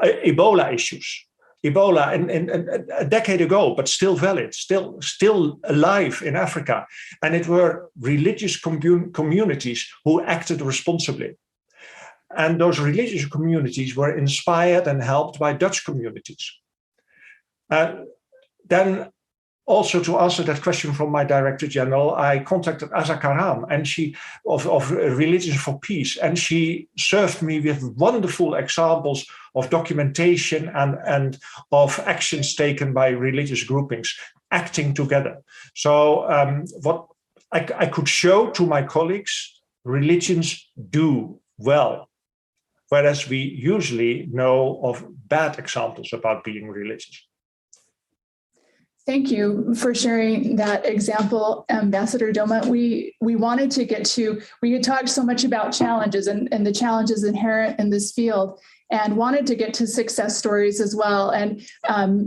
Ebola issues. Ebola in a decade ago, but still valid, still alive in Africa. And it were religious communities who acted responsibly. And those religious communities were inspired and helped by Dutch communities. Then also to answer that question from my Director General, I contacted Asa Karam, and she of Religions for Peace, and she served me with wonderful examples of documentation and of actions taken by religious groupings acting together. So what I could show to my colleagues, religions do well, whereas we usually know of bad examples about being religious. Thank you for sharing that example, Ambassador Douma. We wanted to get to, we had talked so much about challenges and the challenges inherent in this field, and wanted to get to success stories as well. And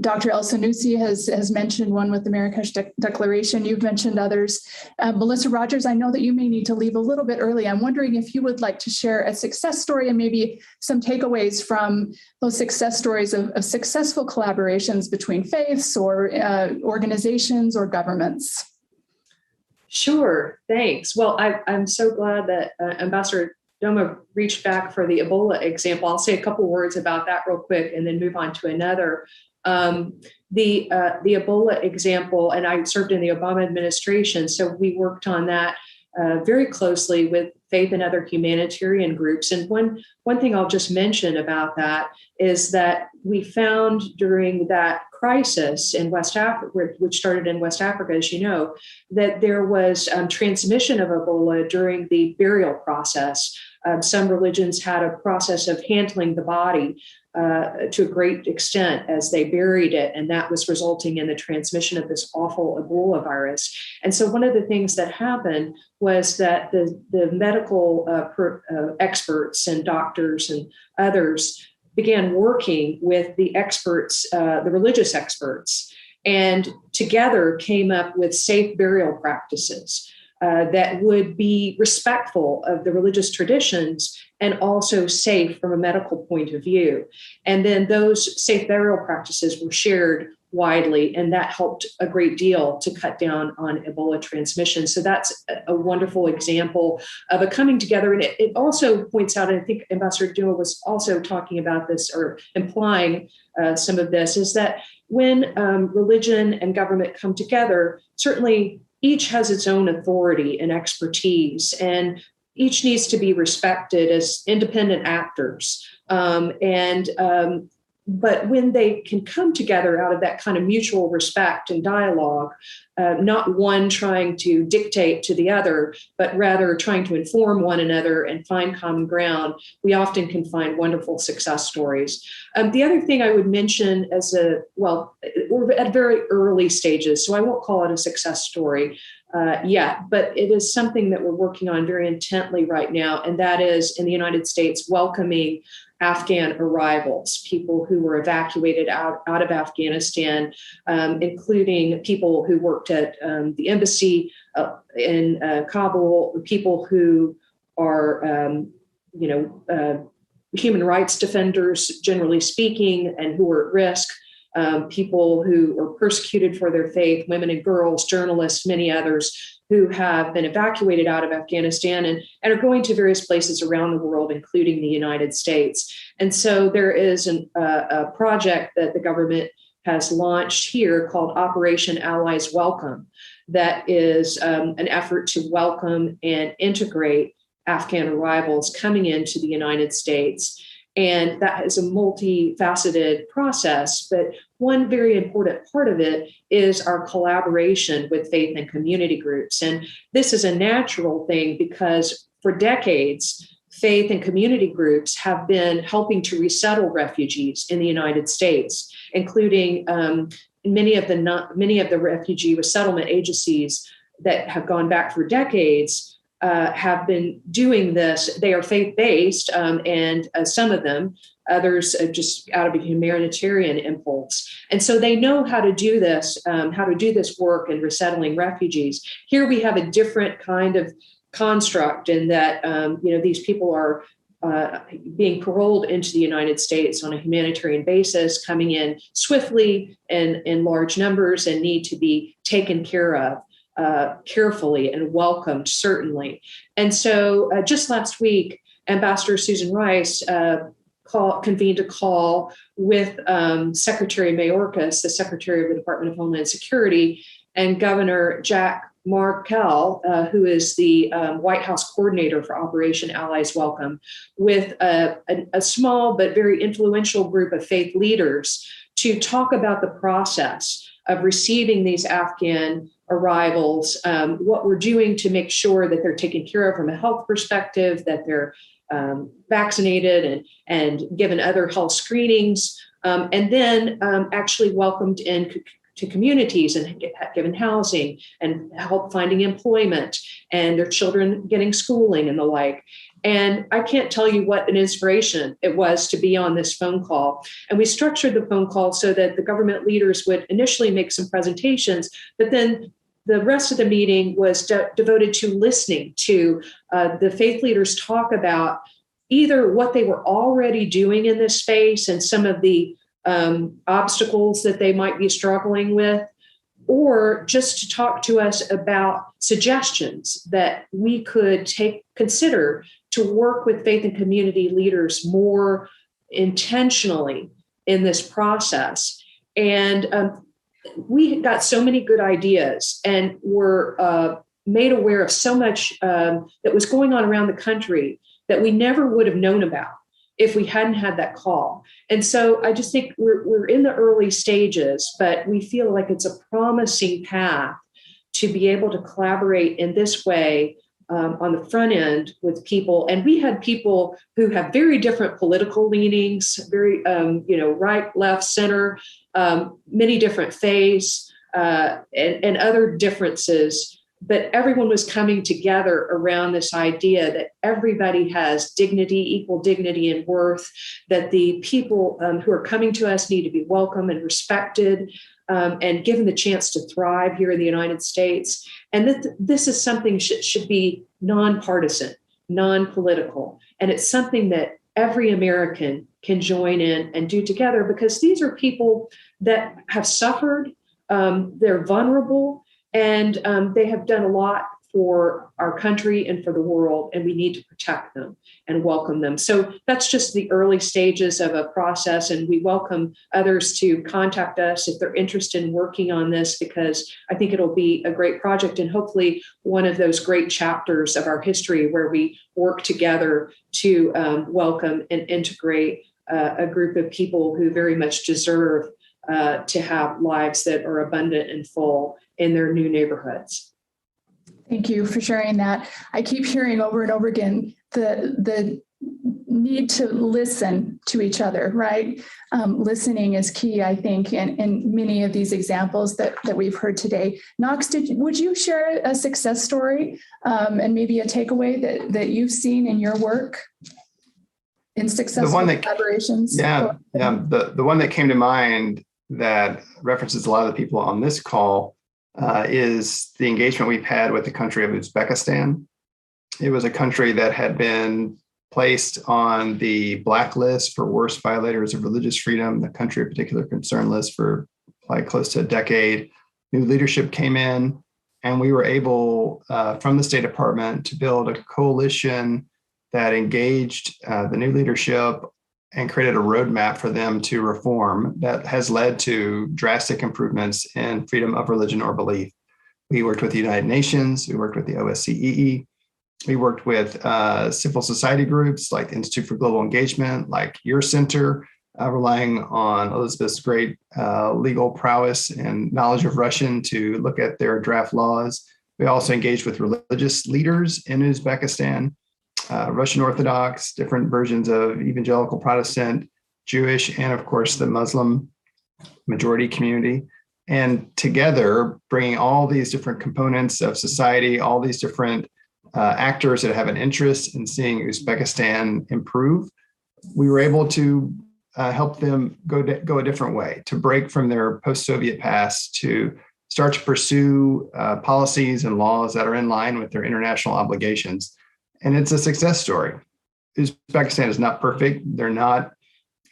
Dr. Elsanousi has mentioned one with the Marrakesh Declaration. You've mentioned others. Melissa Rogers, I know that you may need to leave a little bit early. I'm wondering if you would like to share a success story and maybe some takeaways from those success stories of successful collaborations between faiths or organizations or governments. Sure, thanks. Well, I'm so glad that Ambassador Douma reached back for the Ebola example. I'll say a couple words about that real quick and then move on to another. The Ebola example, and I served in the Obama administration, so we worked on that very closely with faith and other humanitarian groups. And one thing I'll just mention about that is that we found during that crisis in West Africa, which started in West Africa, as you know, that there was transmission of Ebola during the burial process. Some religions had a process of handling the body to a great extent as they buried it, and that was resulting in the transmission of this awful Ebola virus. And so one of the things that happened was that the medical experts and doctors and others began working with the experts, the religious experts, and together came up with safe burial practices that would be respectful of the religious traditions and also safe from a medical point of view. And then those safe burial practices were shared widely, and that helped a great deal to cut down on Ebola transmission. So that's a wonderful example of a coming together. And it also points out, and I think Ambassador Douma was also talking about this or implying some of this, is that when religion and government come together, certainly each has its own authority and expertise, and each needs to be respected as independent actors. But when they can come together out of that kind of mutual respect and dialogue, not one trying to dictate to the other, but rather trying to inform one another and find common ground, we often can find wonderful success stories. The other thing I would mention we're at very early stages, so I won't call it a success story yet, but it is something that we're working on very intently right now, and that is in the United States welcoming Afghan arrivals, people who were evacuated out of Afghanistan, including people who worked at the embassy in Kabul, people who are, human rights defenders, generally speaking, and who are at risk, people who are persecuted for their faith, women and girls, journalists, many others who have been evacuated out of Afghanistan and are going to various places around the world, including the United States. And so there is a project that the government has launched here called Operation Allies Welcome, that is an effort to welcome and integrate Afghan arrivals coming into the United States. And that is a multifaceted process, but one very important part of it is our collaboration with faith and community groups. And this is a natural thing because for decades, faith and community groups have been helping to resettle refugees in the United States, including many of the refugee resettlement agencies that have gone back for decades. Have been doing this. They are faith-based, and some of them, others just out of a humanitarian impulse. And so they know how to do this work in resettling refugees. Here we have a different kind of construct in that, these people are being paroled into the United States on a humanitarian basis, coming in swiftly and in large numbers, and need to be taken care of carefully and welcomed, certainly. And so just last week, Ambassador Susan Rice convened a call with Secretary Mayorkas, the Secretary of the Department of Homeland Security, and Governor Jack Markell, who is the White House coordinator for Operation Allies Welcome, with a small but very influential group of faith leaders to talk about the process of receiving these Afghan arrivals, what we're doing to make sure that they're taken care of from a health perspective, that they're vaccinated and given other health screenings, and then actually welcomed into communities and given housing and help finding employment and their children getting schooling and the like. And I can't tell you what an inspiration it was to be on this phone call. And we structured the phone call so that the government leaders would initially make some presentations, but then the rest of the meeting was devoted to listening to the faith leaders talk about either what they were already doing in this space and some of the obstacles that they might be struggling with, or just to talk to us about suggestions that we could consider to work with faith and community leaders more intentionally in this process. And we got so many good ideas and were made aware of so much that was going on around the country that we never would have known about if we hadn't had that call. And so I just think we're in the early stages, but we feel like it's a promising path to be able to collaborate in this way on the front end with people. And we had people who have very different political leanings, very, right, left, center, many different faiths and other differences. But everyone was coming together around this idea that everybody has dignity, equal dignity and worth, that the people who are coming to us need to be welcome and respected and given the chance to thrive here in the United States. And that this is something should be nonpartisan, non-political. And it's something that every American can join in and do together, because these are people that have suffered, they're vulnerable, and they have done a lot for our country and for the world, and we need to protect them and welcome them. So that's just the early stages of a process, and we welcome others to contact us if they're interested in working on this, because I think it'll be a great project and hopefully one of those great chapters of our history where we work together to welcome and integrate a group of people who very much deserve to have lives that are abundant and full in their new neighborhoods. Thank you for sharing that. I keep hearing over and over again the need to listen to each other, right? Listening is key, I think, in many of these examples that we've heard today. Knox, would you share a success story and maybe a takeaway that you've seen in your work in successful collaborations? The one that came to mind that references a lot of the people on this call is the engagement we've had with the country of Uzbekistan. It was a country that had been placed on the blacklist for worst violators of religious freedom, the country of particular concern list for like close to a decade. New leadership came in, and we were able, from the State Department, to build a coalition that engaged the new leadership and created a roadmap for them to reform that has led to drastic improvements in freedom of religion or belief. We worked with the United Nations, we worked with the OSCE, we worked with civil society groups like the Institute for Global Engagement, like your center, relying on Elizabeth's great legal prowess and knowledge of Russian to look at their draft laws. We also engaged with religious leaders in Uzbekistan, Russian Orthodox, different versions of evangelical Protestant, Jewish, and of course the Muslim majority community. And together, bringing all these different components of society, all these different actors that have an interest in seeing Uzbekistan improve, we were able to help them go a different way, to break from their post-Soviet past, to start to pursue policies and laws that are in line with their international obligations. And it's a success story. Uzbekistan is not perfect. They're not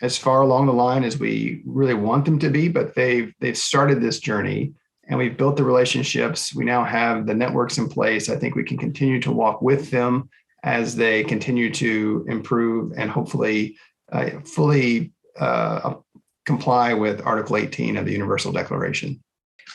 as far along the line as we really want them to be, but they've started this journey and we've built the relationships. We now have the networks in place. I think we can continue to walk with them as they continue to improve and hopefully fully comply with Article 18 of the Universal Declaration.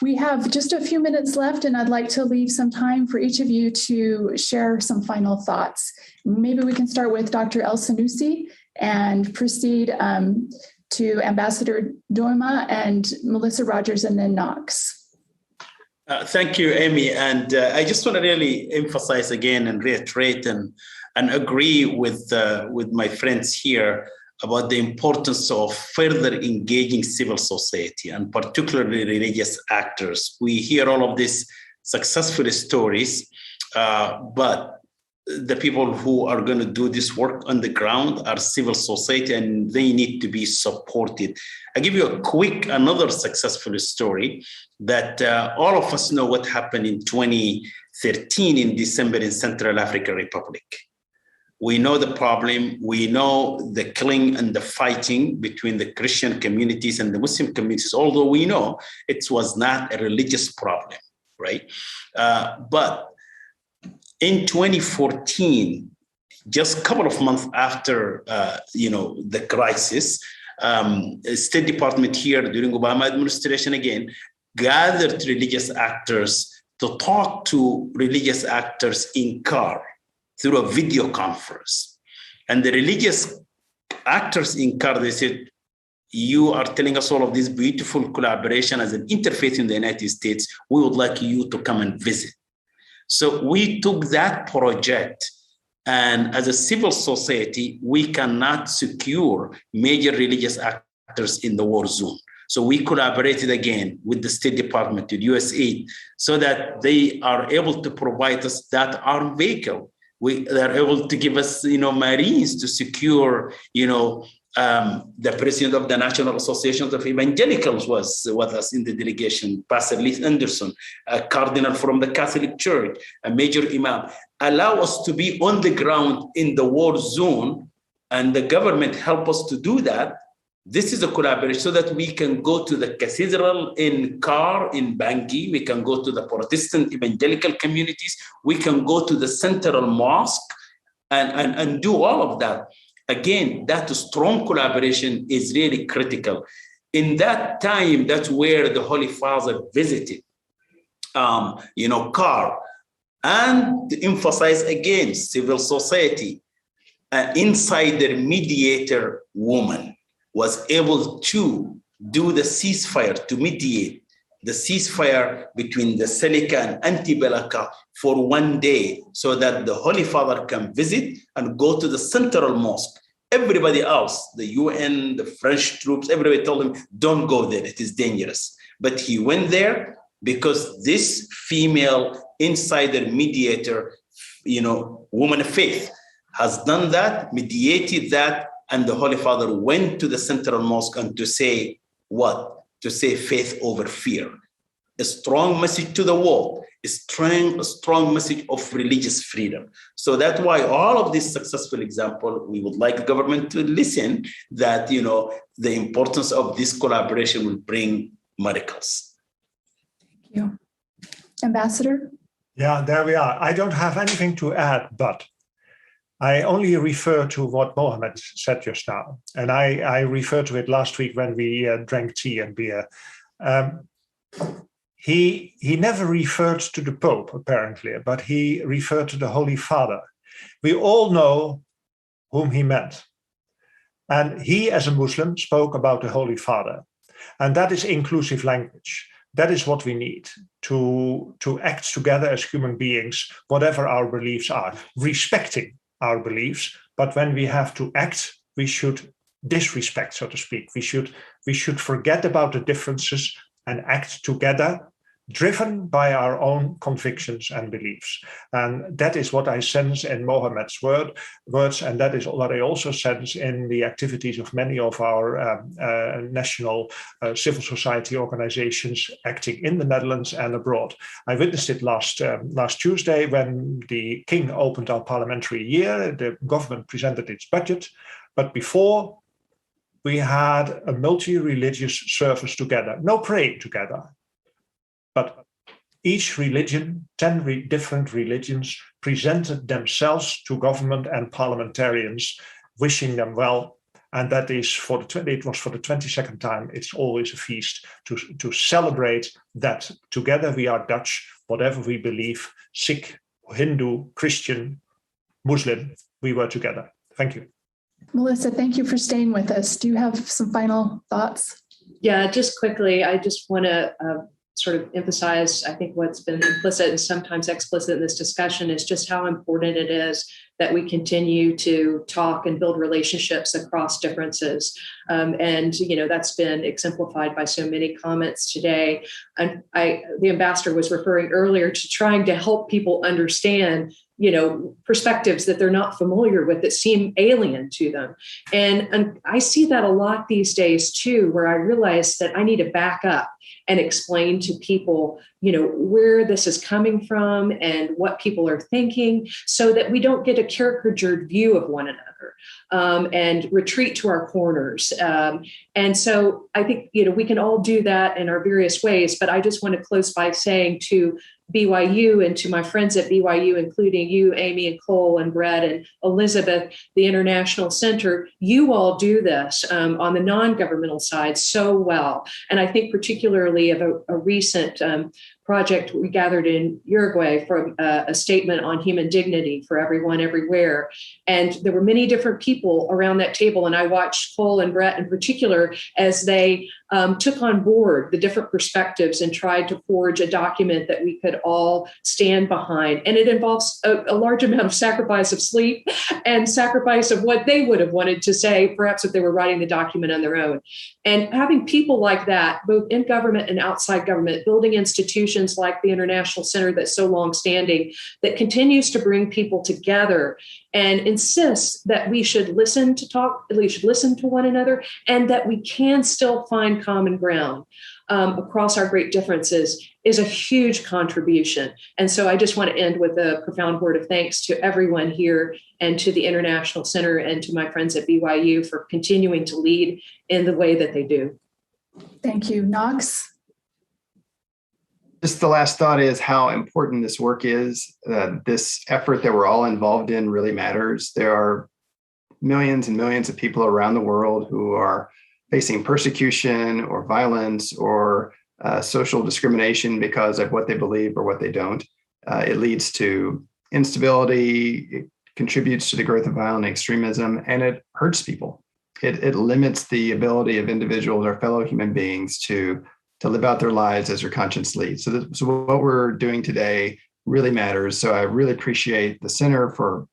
We have just a few minutes left, and I'd like to leave some time for each of you to share some final thoughts. Maybe we can start with Dr. Elsanousi and proceed to Ambassador Douma and Melissa Rogers and then Knox. Thank you, Amy. And I just want to really emphasize again and reiterate and agree with my friends here about the importance of further engaging civil society and particularly religious actors. We hear all of these successful stories, but the people who are going to do this work on the ground are civil society and they need to be supported. I'll give you a quick, another successful story that all of us know what happened in 2013 in December in Central African Republic. We know the problem. We know the killing and the fighting between the Christian communities and the Muslim communities, although we know it was not a religious problem, right? But in 2014, just a couple of months after, the crisis, State Department here during Obama administration again gathered religious actors to talk to religious actors in CAR through a video conference. And the religious actors in CAR, they said, you are telling us all of this beautiful collaboration as an interfaith in the United States. We would like you to come and visit. So we took that project, and as a civil society, we cannot secure major religious actors in the war zone. So we collaborated again with the State Department, with USAID, so that they are able to provide us that armed vehicle. They're able to give us, Marines to secure, the president of the National Association of Evangelicals was with us in the delegation, Pastor Lynn Anderson, a cardinal from the Catholic Church, a major imam, allow us to be on the ground in the war zone, and the government help us to do that. This is a collaboration so that we can go to the cathedral in CAR, in Bangui, we can go to the Protestant evangelical communities, we can go to the central mosque and do all of that. Again, that strong collaboration is really critical. In that time, that's where the Holy Father visited, CAR, and to emphasize again, civil society, an insider mediator woman was able to do the ceasefire, to mediate the ceasefire between the Seleka and Antibelaka for one day so that the Holy Father can visit and go to the central mosque. Everybody else, the UN, the French troops, everybody told him, don't go there, it is dangerous. But he went there because this female insider mediator, woman of faith, has done that, mediated that, and the Holy Father went to the central mosque and to say what? To say faith over fear. A strong message to the world, a strong message of religious freedom. So that's why all of this successful example, we would like the government to listen that, the importance of this collaboration will bring miracles. Thank you. Ambassador? Yeah, there we are. I don't have anything to add, but I only refer to what Mohamed said just now. And I referred to it last week when we drank tea and beer. He never referred to the Pope, apparently, but he referred to the Holy Father. We all know whom he meant. And he, as a Muslim, spoke about the Holy Father. And that is inclusive language. That is what we need to act together as human beings, whatever our beliefs are, respecting our beliefs. But when we have to act, we should disrespect, so to speak. We should forget about the differences and act together driven by our own convictions and beliefs. And that is what I sense in Mohamed's words, and that is what I also sense in the activities of many of our national civil society organizations acting in the Netherlands and abroad. I witnessed it last Tuesday when the King opened our parliamentary year. The government presented its budget, but before we had a multi-religious service together, no praying together. But each religion, 10 different religions, presented themselves to government and parliamentarians, wishing them well. And that is it was for the 22nd time. It's always a feast to celebrate that together we are Dutch, whatever we believe, Sikh, Hindu, Christian, Muslim, we were together. Thank you. Melissa, thank you for staying with us. Do you have some final thoughts? Yeah, just quickly, I just want to sort of emphasize, I think what's been implicit and sometimes explicit in this discussion is just how important it is that we continue to talk and build relationships across differences. And, that's been exemplified by so many comments today. And the ambassador was referring earlier to trying to help people understand perspectives that they're not familiar with, that seem alien to them. And I see that a lot these days too, where I realize that I need to back up and explain to people, where this is coming from and what people are thinking, so that we don't get a caricatured view of one another and retreat to our corners. And so I think, we can all do that in our various ways, but I just want to close by saying to BYU and to my friends at BYU, including you, Amy and Cole and Brett and Elizabeth, the International Center, you all do this on the non-governmental side so well. And I think particularly of a recent project we gathered in Uruguay for a statement on human dignity for everyone, everywhere. And there were many different people around that table. And I watched Cole and Brett in particular as they took on board the different perspectives and tried to forge a document that we could all stand behind. And it involves a large amount of sacrifice of sleep and sacrifice of what they would have wanted to say, perhaps if they were writing the document on their own. And having people like that, both in government and outside government, building institutions like the International Center that's so long-standing, that continues to bring people together and insists that we should listen to one another, and that we can still find common ground across our great differences, is a huge contribution. And so I just want to end with a profound word of thanks to everyone here and to the International Center and to my friends at BYU for continuing to lead in the way that they do. Thank you. Knox? Just the last thought is how important this work is. This effort that we're all involved in really matters. There are millions and millions of people around the world who are facing persecution or violence or social discrimination because of what they believe or what they don't. It leads to instability, it contributes to the growth of violent extremism, and it hurts people. It limits the ability of individuals or fellow human beings to live out their lives as their conscience leads. So what we're doing today really matters. So I really appreciate the Center for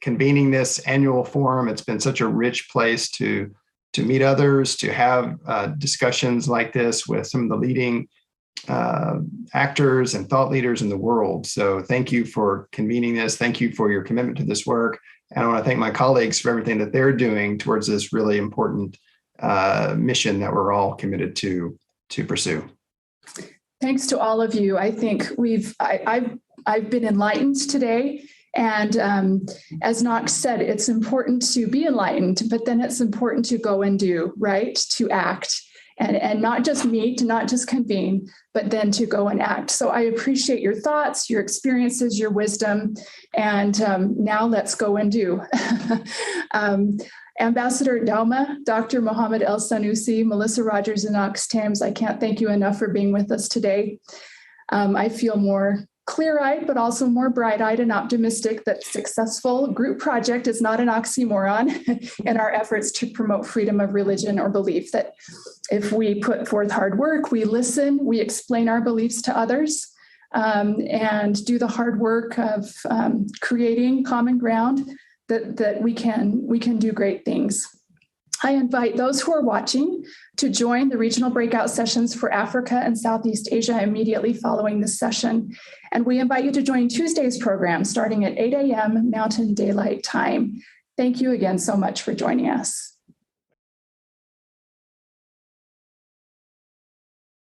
convening this annual forum. It's been such a rich place to meet others, to have discussions like this with some of the leading actors and thought leaders in the world. So thank you for convening this. Thank you for your commitment to this work. And I want to thank my colleagues for everything that they're doing towards this really important mission that we're all committed to pursue. Thanks to all of you. I think I've been enlightened today. And as Knox said, it's important to be enlightened, but then it's important to go and do, right? To act and not just meet, not just convene, but then to go and act. So I appreciate your thoughts, your experiences, your wisdom. And now let's go and do. Ambassador Douma, Dr. Mohamed Elsanousi, Melissa Rogers, and Knox Thames, I can't thank you enough for being with us today. I feel more clear-eyed, but also more bright-eyed and optimistic that successful group project is not an oxymoron in our efforts to promote freedom of religion or belief, that if we put forth hard work, we listen, we explain our beliefs to others, and do the hard work of creating common ground, that we can do great things. I invite those who are watching to join the regional breakout sessions for Africa and Southeast Asia immediately following this session. And we invite you to join Tuesday's program starting at 8 a.m. Mountain Daylight Time. Thank you again so much for joining us.